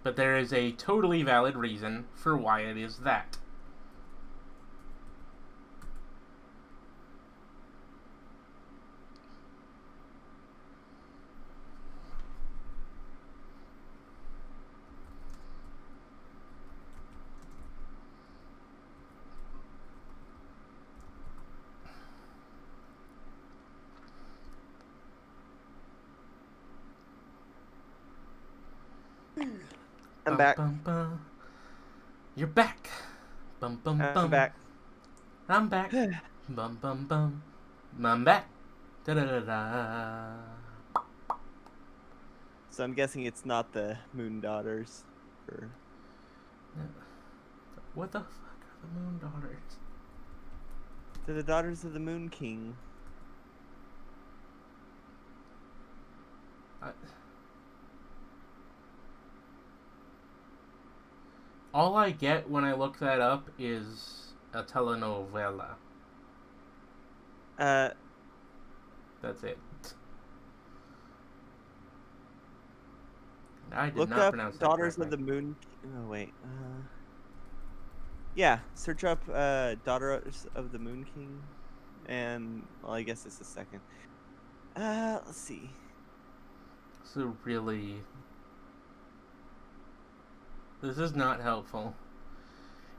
But there is a totally valid reason for why it is that. I'm back. Bum, bum. You're back. Bum bum bum. I'm back. I'm back. Bum bum bum. I'm back. Da da da da. So I'm guessing it's not the Moon Daughters. Or... What the fuck are the Moon Daughters? They're the daughters of the Moon King. All I get when I look that up is a telenovela. That's it. I did Look not up pronounce that Daughters of correctly. the Moon. Oh wait. Yeah, search up Daughters of the Moon King, and well, I guess it's the second. Let's see. So really, this is not helpful.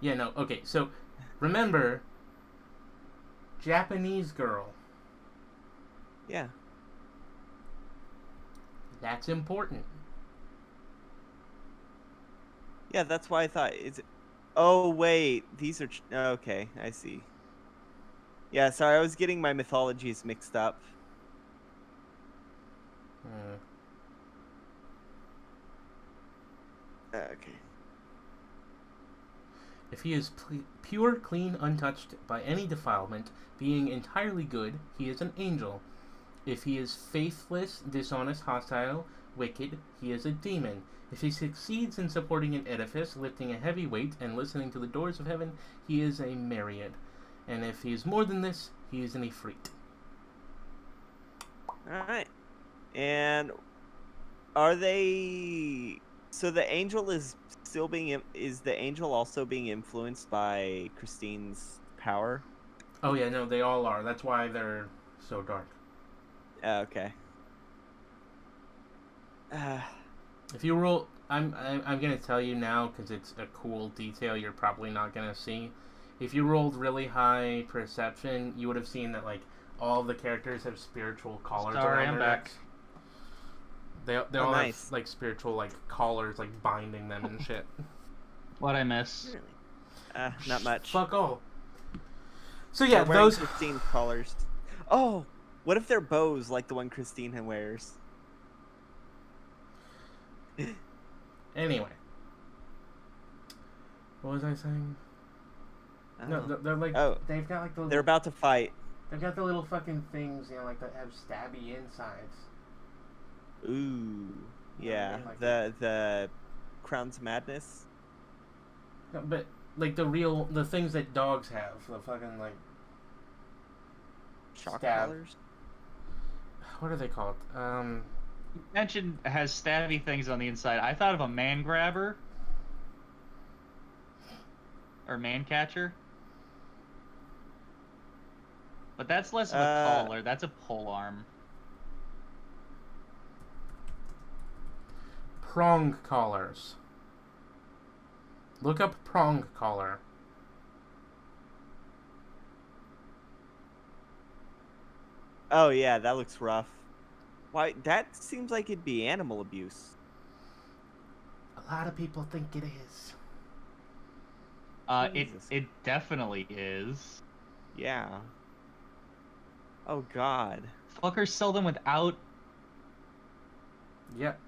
Yeah, no. Okay, so remember, Japanese girl. Yeah. That's important. Yeah, that's why I thought it's. Oh wait, these are okay. I see. Yeah, sorry, I was getting my mythologies mixed up. Okay. If he is pure, clean, untouched by any defilement, being entirely good, he is an angel. If he is faithless, dishonest, hostile, wicked, he is a demon. If he succeeds in supporting an edifice, lifting a heavy weight, and listening to the doors of heaven, he is a Myriad. And if he is more than this, he is an Ifrit. Alright. And are they... So the angel is still being... Is the angel also being influenced by Christine's power? Oh yeah, no, they all are. That's why they're so dark. Okay. If you roll... I'm gonna tell you now, because it's a cool detail you're probably not gonna see. If you rolled really high perception, you would have seen that, like, all the characters have spiritual collars Sorry, around I'm their back. necks. They Oh, all nice. have, like, spiritual, like, collars, like, binding them and shit. What'd I miss? Not much. Fuck all. So yeah, They're wearing those... Christine collars. Oh! What if they're bows like the one Christine wears? Anyway. What was I saying? No, they're like... Oh. They've got, like, the... They're about to fight. They've got the little fucking things, you know, like, that have stabby insides. Ooh. Yeah. Like The Crown's Madness. But like the things that dogs have, the fucking like Shock stab. collars. What are they called? You mentioned it has stabby things on the inside. I thought of a man grabber. Or man catcher. But that's less of a collar. That's a pole arm. Prong collars. Look up prong collar. Oh yeah, that looks rough. Why? That seems like it'd be animal abuse. A lot of people think it is. Jesus. It definitely is. Yeah. Oh God. Fuckers sell them without. Yep.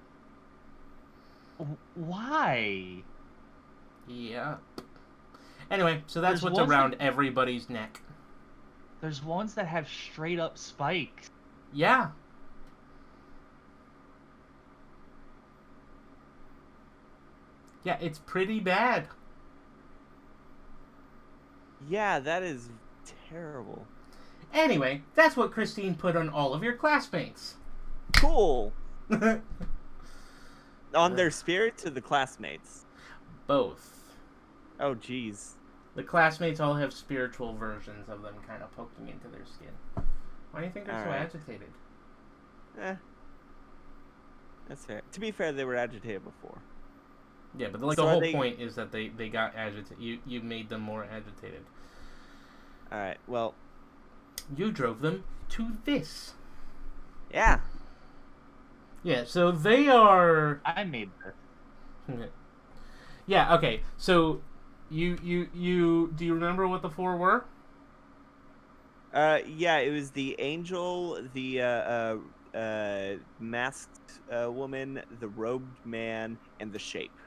Why? Yep. Anyway, so that's There's what's ones around that- everybody's neck. There's ones that have straight up spikes. Yeah. Yeah, it's pretty bad. Yeah, that is terrible. Anyway, that's what Christine put on all of your classmates. Cool. On their spirits or the classmates? Both. Oh jeez. The classmates all have spiritual versions of them kind of poking into their skin. Why do you think they're so Alright. agitated? That's fair. To be fair, they were agitated before. Yeah, but like So the are whole they- point is that they got agitated. You made them more agitated. Alright, well, You drove them to this. yeah. Yeah, so they are. I made this. Yeah. Okay. So, you do you remember what the four were? Yeah, it was the angel, the masked woman, the robed man, and the shape.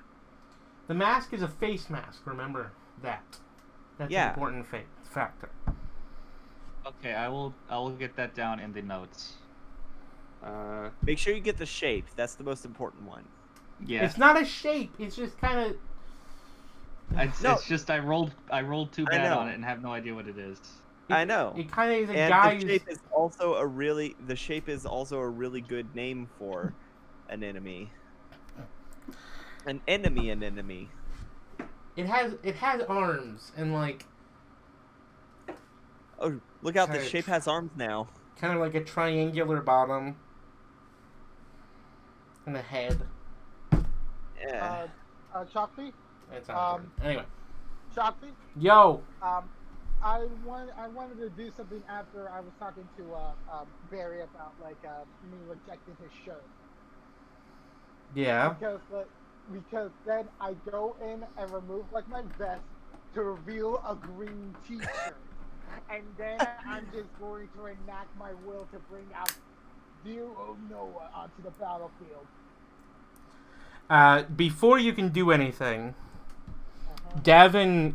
The mask is a face mask. Remember that. That's Yeah. an important factor. Okay, I will get that down in the notes. Make sure you get the shape. That's the most important one. Yeah. It's not a shape. It's just kind of. It's just I rolled too I bad know. on it and have no idea what it is. I know. It kind of is a And guy the shape is also a really good name for an enemy. An enemy. It has arms and like Oh, look out! The Right. shape has arms now. kind of like a triangular bottom and a head. Yeah. Shakti? It's not important. Anyway, Shakti? yo. I wanted to do something after I was talking to Baerry about me rejecting his shirt. Yeah. Because then I go in and remove my vest to reveal a green t-shirt. And then I'm just going to enact my will to bring out dear old Noah onto the battlefield. Before you can do anything, Davin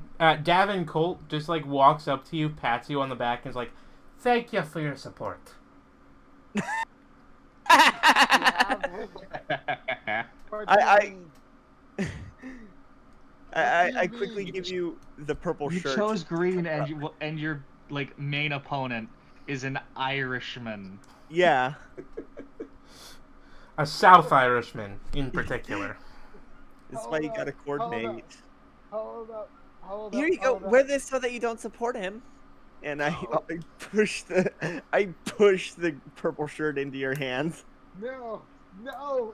Colt just walks up to you, pats you on the back, and is like, "Thank you for your support." I quickly give you the purple You shirt. chose green, and your main opponent is an Irishman. Yeah. A South Irishman, in particular. That's why you gotta coordinate. Hold up. Here you go. Wear this so that you don't support him. And I push the purple shirt into your hands. No,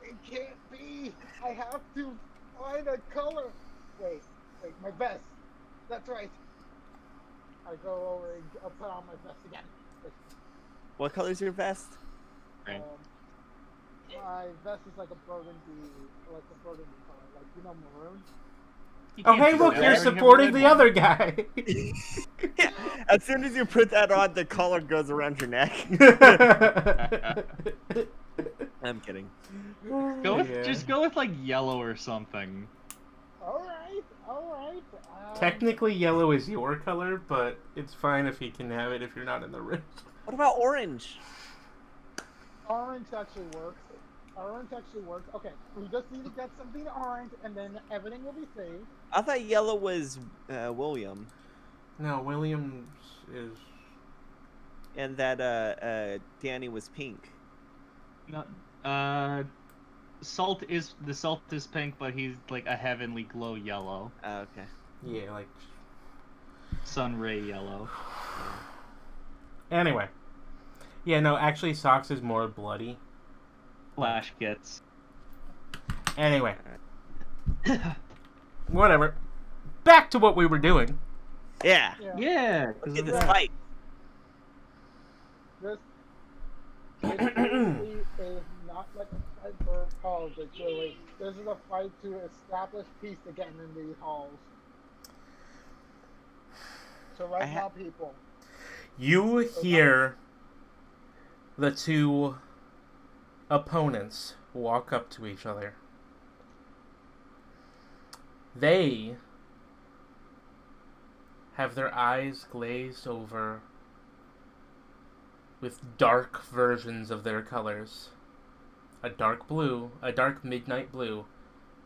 it can't be. I have to find a color. Wait, my vest. That's right. I go over and I'll put on my vest again. What color's your vest? Right. My vest is like a burgundy color, maroon. You Oh, can't hey, do look, that. you're I already have a supporting red the one. other guy. As soon as you put that on, the collar goes around your neck. I'm kidding. Just go with yellow or something. All right. Technically, yellow is your color, but it's fine if he can have it if you're not in the room. What about orange? Orange actually works. Orange actually works. Okay, we just need to get something orange, and then everything will be saved. I thought yellow was William, No, Williams is. and that Danny was pink. No, salt is pink, but he's like a heavenly glow yellow, Okay. Yeah, like. sun ray yellow. Anyway. Yeah, no, actually, Socks is more bloody. Flash gets. Anyway. Whatever. Back to what we were doing. Yeah. Yeah. Look at this fight. This basically is not like a fight for politics, really. This is a fight to establish peace again in these halls. So right now, people. You hear the two opponents walk up to each other. They have their eyes glazed over with dark versions of their colors. A dark blue, a dark midnight blue,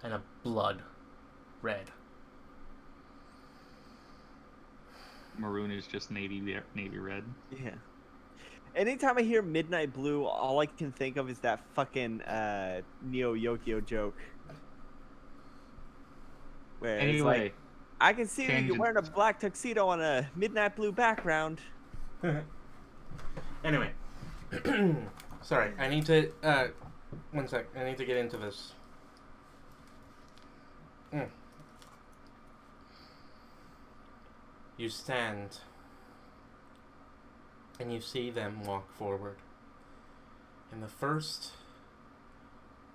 and a blood red. Maroon is just navy red. Yeah. Anytime I hear Midnight Blue, all I can think of is that fucking Neo Yokio joke. Where it's Anyway, like, I can see tangent. you're wearing a black tuxedo on a midnight blue background. Anyway. Sorry, I need to, one sec. I need to get into this. You stand, and you see them walk forward. And the first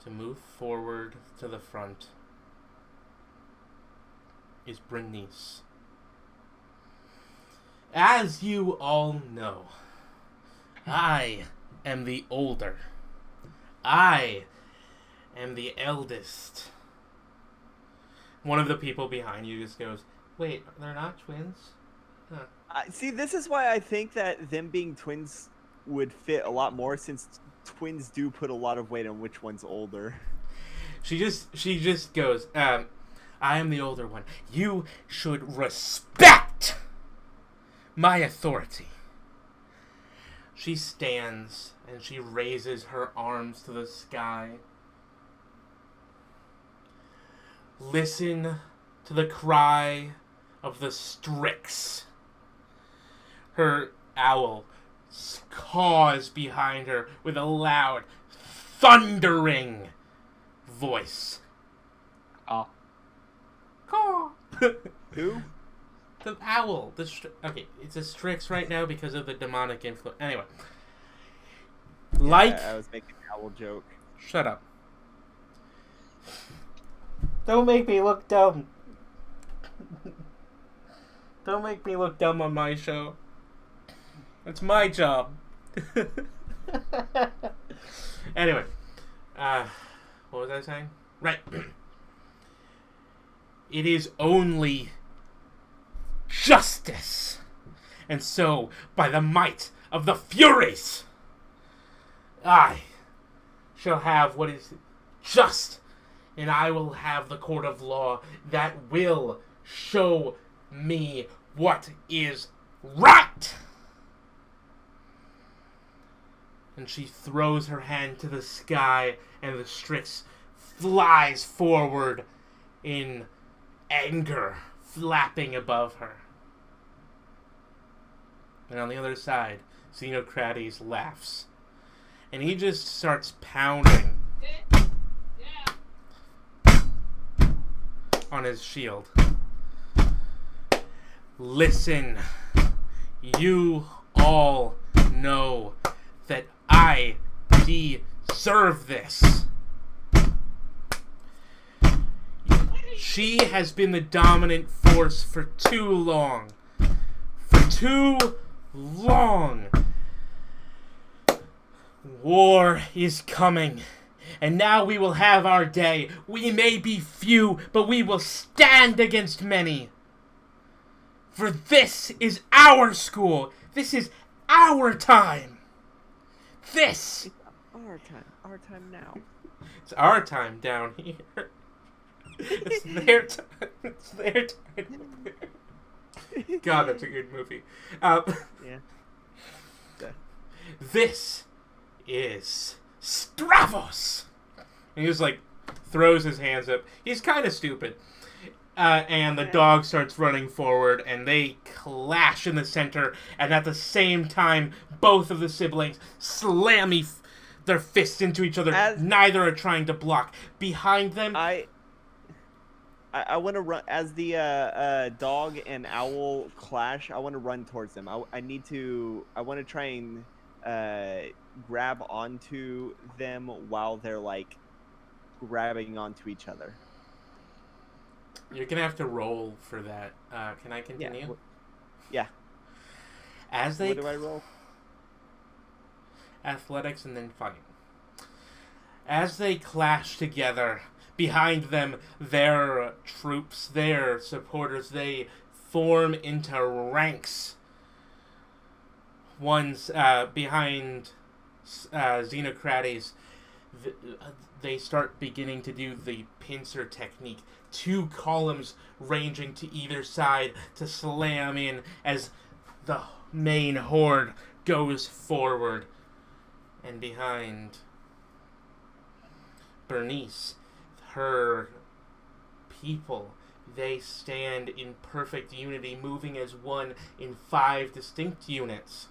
to move forward to the front is Bernice. As you all know, I am the older. I am the eldest. One of the people behind you just goes, "Wait, they're not twins?" Huh. See, this is why I think that them being twins would fit a lot more, since twins do put a lot of weight on which one's older. She just goes, I am the older one. You should respect my authority. She stands and she raises her arms to the sky. Listen to the cry of the Strix. Her owl caws behind her with a loud, thundering voice. Oh. Caw. Who? The owl. Okay, it's a Strix right now because of the demonic influence. Anyway. Yeah, I was making an owl joke. Shut up. Don't make me look dumb. Don't make me look dumb on my show. It's my job. Anyway. What was I saying? Right. It is only justice. And so, by the might of the Furies, I shall have what is just, and I will have the court of law that will show me what is right. And she throws her hand to the sky, and the Strix flies forward in anger, flapping above her. And on the other side, Xenocrates laughs. And he just starts pounding on his shield. Listen, you all know that I deserve this. She has been the dominant force for too long. For too long. War is coming. And now we will have our day. We may be few, but we will stand against many. For this is our school. This is our time. This. Our time now. It's our time down here. It's their time. It's their time. God, that's a good movie. Yeah. This is Stravos. And he just like throws his hands up. He's kind of stupid. And the dog starts running forward, and they clash in the center. And at the same time, both of the siblings slam their fists into each other. Neither are trying to block. Behind them, I want to run as the dog and owl clash. I want to run towards them. I want to try and grab onto them while they're like grabbing onto each other. you're gonna have to roll for that. Can I continue? Yeah. As they What do I roll? athletics and then fighting. As they clash together, behind them, their troops, their supporters, they form into ranks. One's behind Xenocrates. They start beginning to do the pincer technique. 2 columns ranging to either side to slam in as the main horde goes forward. And behind Bernice, her people, they stand in perfect unity, moving as one in 5 distinct units.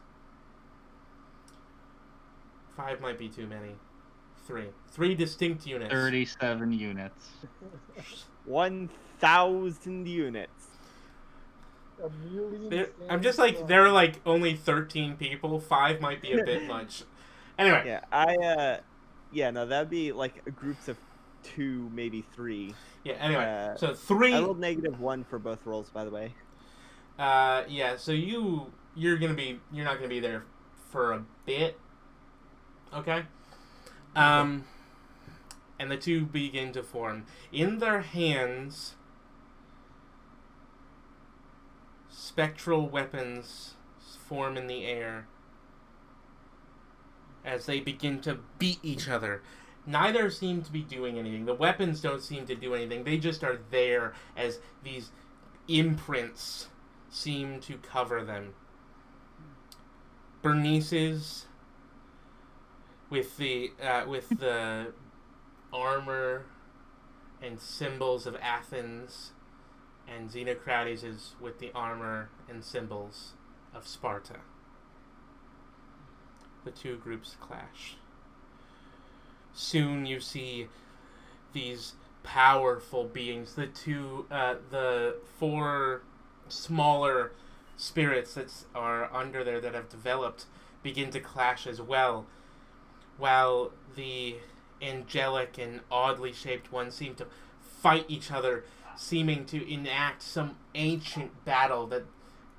5 might be too many. 3 distinct units. 37 units. 1,000 units. A million I'm just like, there are like only 13 people. 5 might be a bit much. Anyway. Yeah, no, that'd be like groups of 2, maybe 3. Yeah, anyway. So 3. I rolled -1 for both rolls, by the way. Yeah, so you're not gonna be there for a bit. Okay? And the 2 begin to form. In their hands, spectral weapons form in the air as they begin to beat each other. Neither seem to be doing anything. The weapons don't seem to do anything. They just are there as these imprints seem to cover them. Bernice's with the armor and symbols of Athens, and Xenocrates is with the armor and symbols of Sparta. The 2 groups clash. Soon you see these powerful beings, the 4 smaller spirits that are under there that have developed begin to clash as well, while the angelic and oddly shaped ones seem to fight each other, seeming to enact some ancient battle that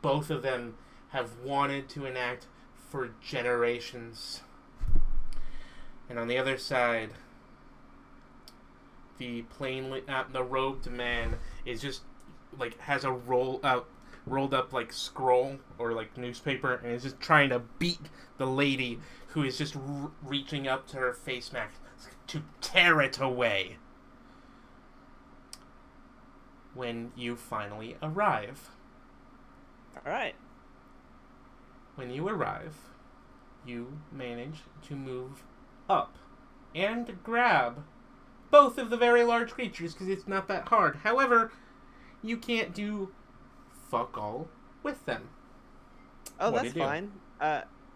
both of them have wanted to enact for generations. And on the other side, the robed man is just like has a rolled up like scroll or like newspaper, and is just trying to beat the lady who is just reaching up to her face mask to tear it away. When you finally arrive. All right. When you arrive, you manage to move up and grab both of the very large creatures because it's not that hard. However, you can't do fuck all with them. Oh, What that's do you do? fine.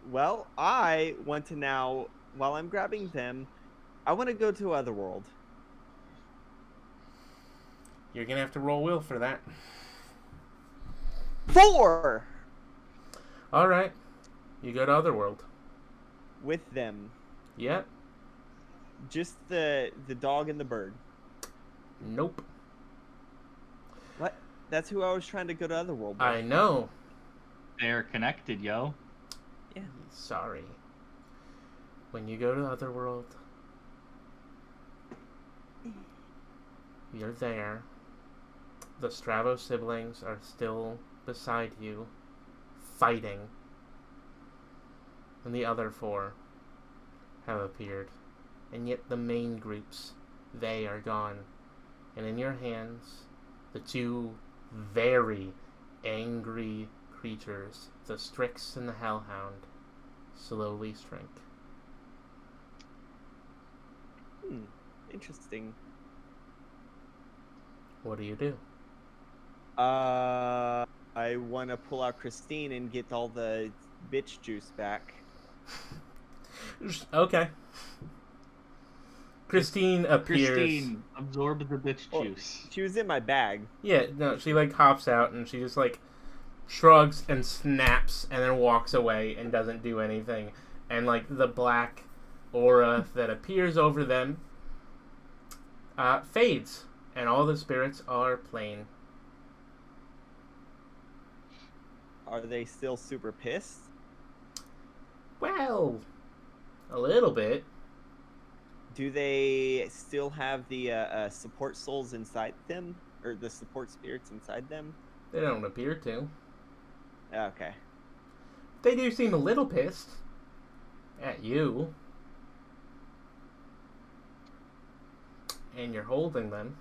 Well, I want to now, while I'm grabbing them, I want to go to Otherworld. You're gonna have to roll will for that. 4! Alright. You go to Otherworld. With them. Yep. Just the dog and the bird. Nope. What? That's who I was trying to go to Otherworld with. I know. They're connected, yo. Yeah. Sorry. When you go to Otherworld, you're there. The Stravos siblings are still beside you, fighting. And the other 4 have appeared. and yet the main groups, they are gone. And in your hands, the two very angry creatures, the Strix and the Hellhound, slowly shrink. Interesting. What do you do? I want to pull out Christine and get all the bitch juice back. Okay. Christine appears. Christine, absorb the bitch Well, juice. she was in my bag. Yeah, no, she like hops out and she just like shrugs and snaps and then walks away and doesn't do anything. And like the black aura that appears over them fades, and all the spirits are plain. Are they still super pissed? Well, a little bit. Do they still have the support souls inside them? Or the support spirits inside them? They don't appear to. Okay. They do seem a little pissed at you. And you're holding them.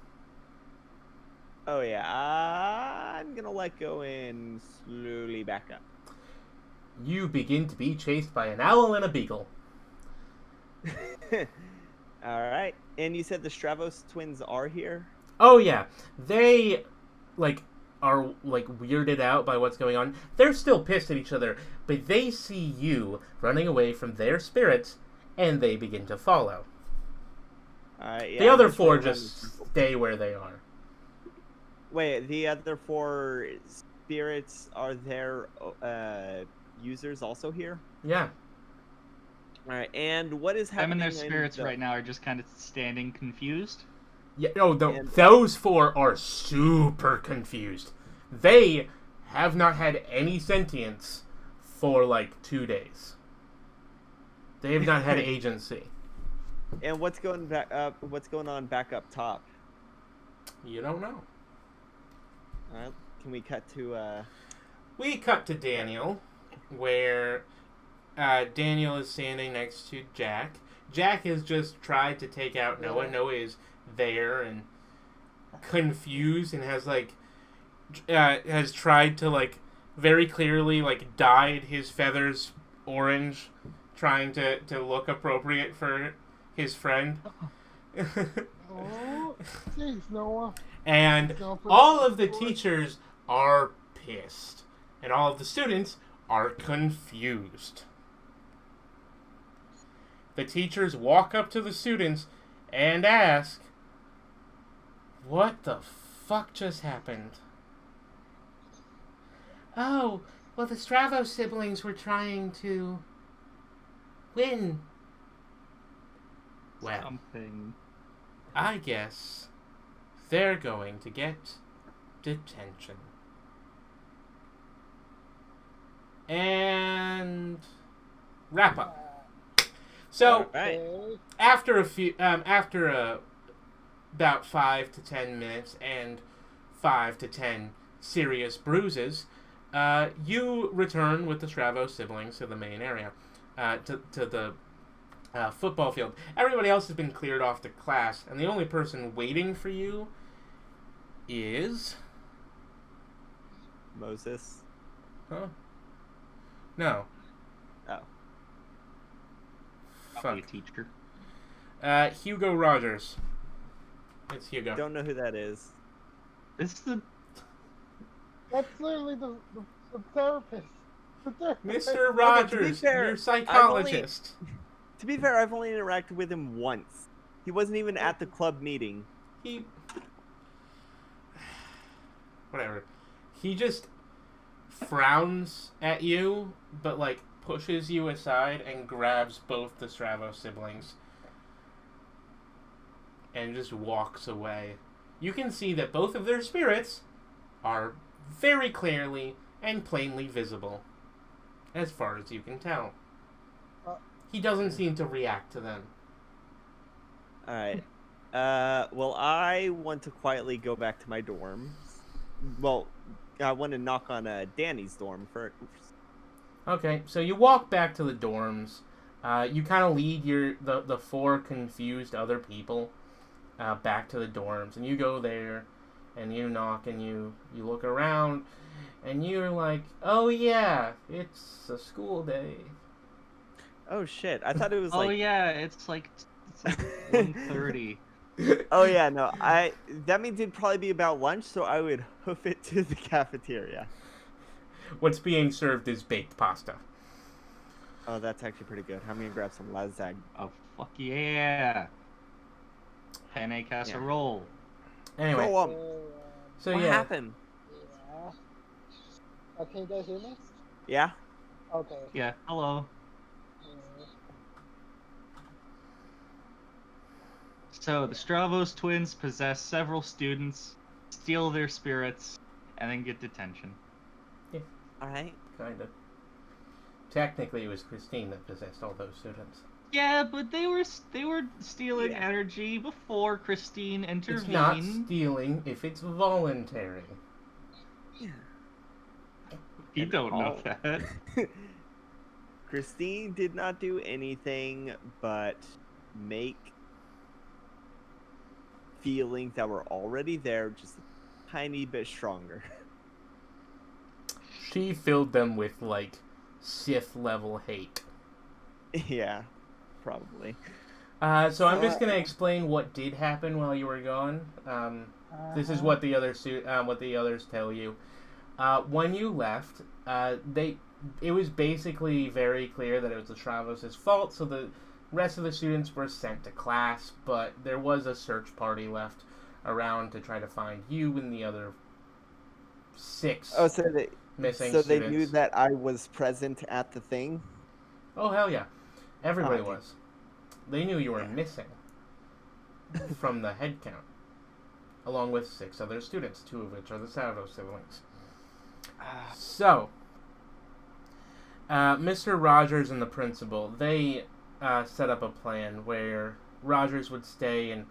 Oh yeah, I'm gonna let go and slowly back up. You begin to be chased by an owl and a beagle. Alright, and you said the Stravos twins are here? Oh yeah, they are weirded out by what's going on. They're still pissed at each other, but they see you running away from their spirits, and they begin to follow. Yeah, The other I'm four gonna run- just stay where they are. Wait, the other four spirits, are their users also here? Yeah. Alright, and what is Them happening and their in spirits the- right now are just kind of standing confused. Yeah. No, And- those four are super confused. They have not had any sentience for like 2 days. They have not had agency. And what's going back up? What's going on back up top? You don't know. Alright, can we cut to We cut to Daniel, where Daniel is standing next to Jack. Jack has just tried to take out Noah. Noah is there and confused and has has tried to very clearly dyed his feathers orange, trying to look appropriate for his friend. Oh, jeez, Noah. And all of the teachers are pissed. And all of the students are confused. The teachers walk up to the students and ask, "What the fuck just happened?" "Oh, well, the Stravos siblings were trying to win." Well, Something. I guess they're going to get detention. And wrap up. So Alright. Okay. after about 5 to 10 minutes and 5 to 10 serious bruises, you return with the Stravos siblings to the main area, to the football field. Everybody else has been cleared off to class, and the only person waiting for you is... Moses. Huh? No. Oh. Probably a Fuck. teacher. Hugo Rogers. It's Hugo. Don't know who that is. It's the That's literally the therapist. The therapist. Mr. Rogers, fair, your psychologist. To be fair, I've only interacted with him once. He wasn't even at the club meeting. He... Whatever. He just frowns at you, but pushes you aside and grabs both the Stravos siblings and just walks away. You can see that both of their spirits are very clearly and plainly visible, as far as you can tell. He doesn't seem to react to them. Alright. Well, I want to quietly go back to my dorms. Well, I want to knock on Danny's dorm first. Okay, so you walk back to the dorms. You kind of lead the four confused other people back to the dorms, and you go there, and you knock, and you look around, and you're like, oh yeah, it's a school day. Oh shit! I thought it was Oh like. yeah, it's like 1:30. Oh yeah, no. That means it'd probably be about lunch, so I would hoof it to the cafeteria. What's being served is baked pasta. Oh, that's actually pretty good. I'm gonna grab some lasag. Oh fuck yeah! Penne casserole. Anyway, Go on. so What yeah, happened? Yeah. Can you guys hear me? Yeah. Okay. Yeah. Hello. So the Stravos twins possess several students, steal their spirits, and then get detention. All right. kind of. Technically, it was Christine that possessed all those students. Yeah, but they were stealing Yeah. energy before Christine intervened. It's not stealing if it's voluntary. You don't know Oh. that. Christine did not do anything but make feelings that were already there just a tiny bit stronger. She filled them with, like, Sith-level hate. Yeah, probably. So I'm just gonna explain what did happen while you were gone. This is what the others tell you. When you left, it was basically very clear that it was the Stravos' fault. So the rest of the students were sent to class, but there was a search party left around to try to find you and the other 6 Oh, so they missing so students. they knew that I was present at the thing. Oh hell yeah, everybody Okay. was. They knew you were Yeah. missing from the head count, along with 6 other students, 2 of which are the Stravos siblings. So, Mr. Rogers and the principal, they set up a plan where Rogers would stay and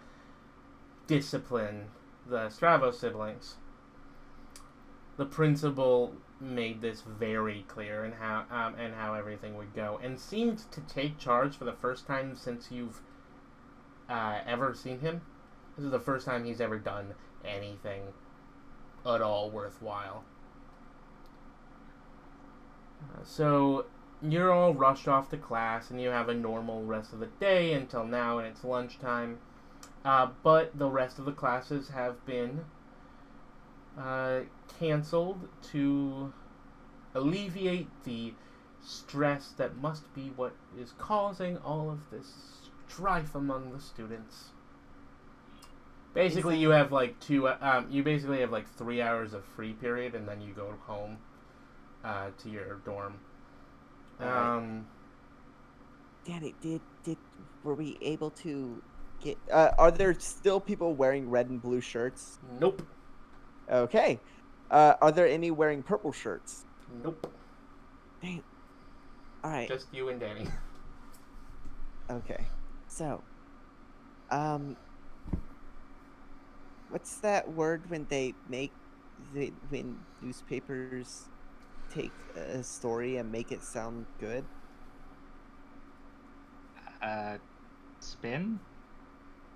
discipline the Stravos siblings. The principal made this very clear and how everything would go, and seemed to take charge for the first time since you've ever seen him. This is the first time he's ever done anything at all worthwhile. So you're all rushed off to class, and you have a normal rest of the day until now, and it's lunchtime. But the rest of the classes have been canceled to alleviate the stress that must be what is causing all of this strife among the students. Basically, you have like 3 hours of free period, and then you go home to your dorm. Danny, were we able to get? Are there still people wearing red and blue shirts? Nope. Okay. Are there any wearing purple shirts? Nope. Dang. All right. Just you and Danny. Okay. So, what's that word when when newspapers take a story and make it sound good? Spin?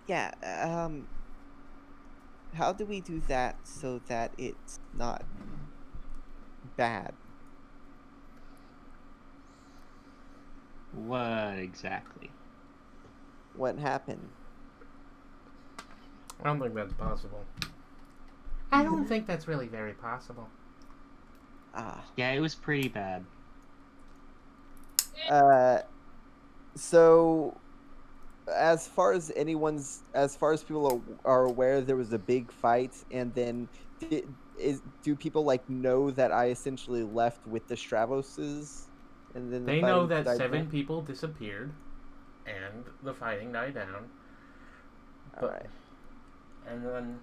Yeah. How do we do that so that it's not bad? What exactly? What happened? I don't think that's possible. I don't think that's really very possible. Ah. Yeah, it was pretty bad. So, as far as people are aware, there was a big fight, and then do people like know that I essentially left with the Stravoses, and then They know fighting that died 7 down? people disappeared, and the fighting died down. All right. And then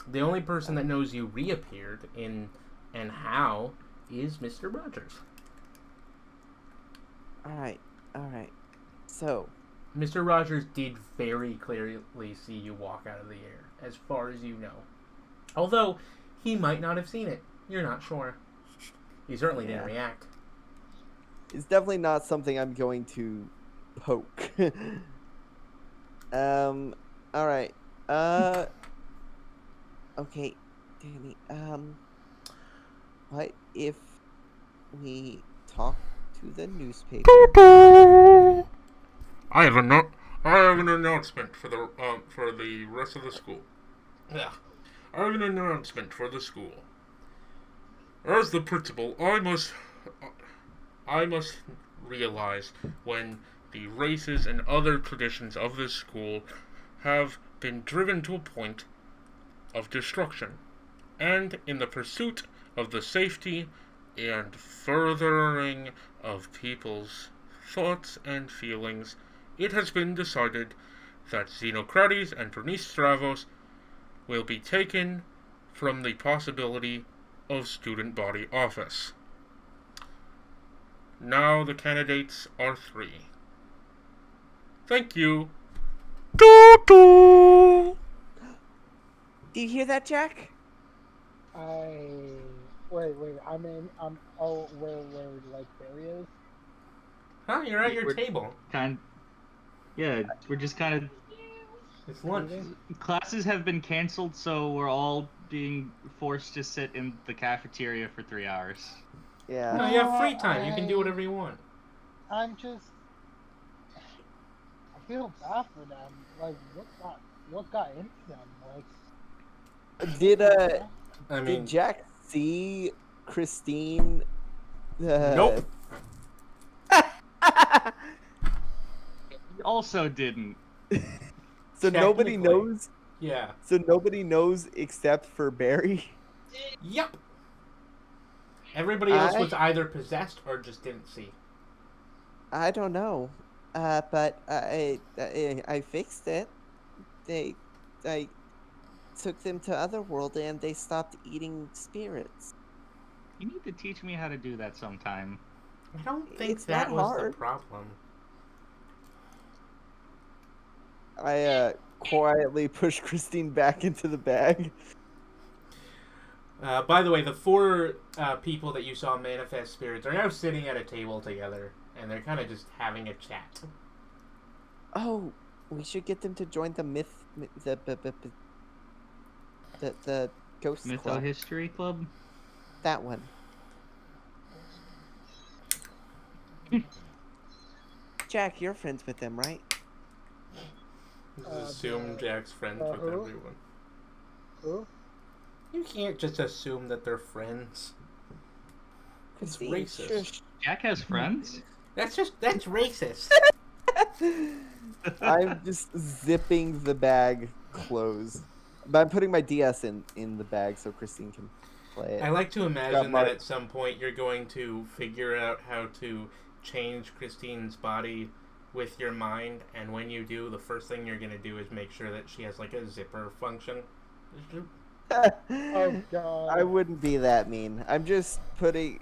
the only person that knows you reappeared and how is Mr. Rogers. All right. So, Mr. Rogers did very clearly see you walk out of the air, as far as you know. Although, he might not have seen it. You're not sure. He certainly didn't Yeah. react. It's definitely not something I'm going to poke. All right. Okay, Danny. What if we talk to the newspaper? I have an announcement for the rest of the school. Yeah. I have an announcement for the school. As the principal, I must realize when the races and other traditions of this school have been driven to a point of destruction, and in the pursuit of the safety and furthering of people's thoughts and feelings, it has been decided that Xenocrates and Bernice Stravos will be taken from the possibility of student body office. Now the candidates are 3. Thank you. Do you hear that, Jack? Wait. Where like Baerry is? Huh? You're at your We're- table. Yeah, we're just kind of. It's lunch. Classes have been canceled, so we're all being forced to sit in the cafeteria for 3 hours. Yeah. No, you have free time. You can do whatever you want. I'm just. I feel bad for them. Like, what got into them? Like, Did I mean, did Jack see Christine? Nope. We also didn't. So nobody Technically. knows. yeah. So nobody knows except for Baerry. Yep. Everybody else I- was either possessed or just didn't see. I don't know, but I fixed it. I took them to Otherworld and they stopped eating spirits. You need to teach me how to do that sometime. I don't think It's that not was hard. the problem. I quietly pushed Christine back into the bag. By the way, the 4 people that you saw manifest spirits are now sitting at a table together, and they're kind of just having a chat. Oh, we should get them to join the the ghost Mytho club. History Club? That one. Jack, you're friends with them, right? Just assume Jack's friends with who? everyone. who? You can't just assume that they're friends. It's Christine, racist. shush. Jack has friends? That's racist. I'm just zipping the bag closed. But I'm putting my DS in the bag so Christine can play it. I like to imagine that Mark. at some point you're going to figure out how to change Christine's body with your mind, and when you do, the first thing you're going to do is make sure that she has like a zipper function. Oh god. I wouldn't be that mean. I'm just putting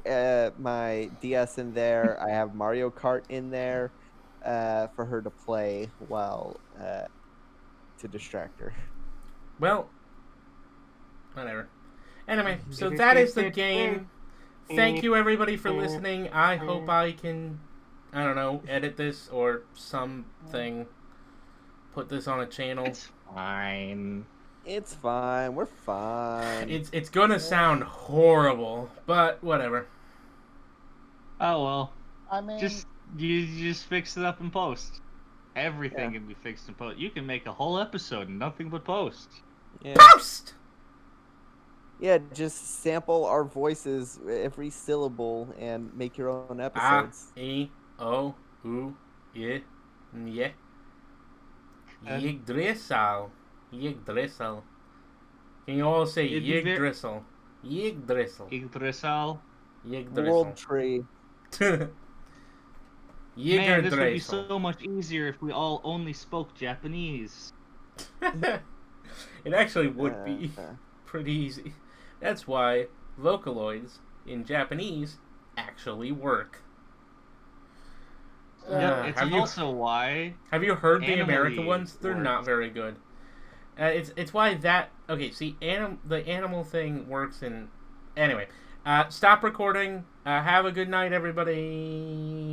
my DS in there. I have Mario Kart in there for her to play while to distract her. Well, whatever. Anyway, so that is the game. Thank you everybody for listening. I hope I can, I don't know, edit this or something. Put this on a channel. It's fine. It's fine. We're fine. It's gonna sound horrible, but whatever. Oh well. I mean, You just fix it up in post. Everything Yeah. can be fixed in post. You can make a whole episode and nothing but post. Yeah. Post! Yeah, just sample our voices, every syllable, and make your own episodes. E O U Y Nye. Yggdrasil. Yggdrasil. Can you all say It'd be ver- Yggdrasil? Yggdrasil. Yggdrasil. World Yggdrasil. tree. Man, this would be Yggdrasil. so much easier if we all only spoke Japanese. It actually would be pretty easy. That's why Vocaloids in Japanese actually work. Yeah, it's have you also why have you heard the Animally American ones? They're works. not very good. It's why that okay. See, the animal thing works in anyway. Stop recording. Have a good night, everybody.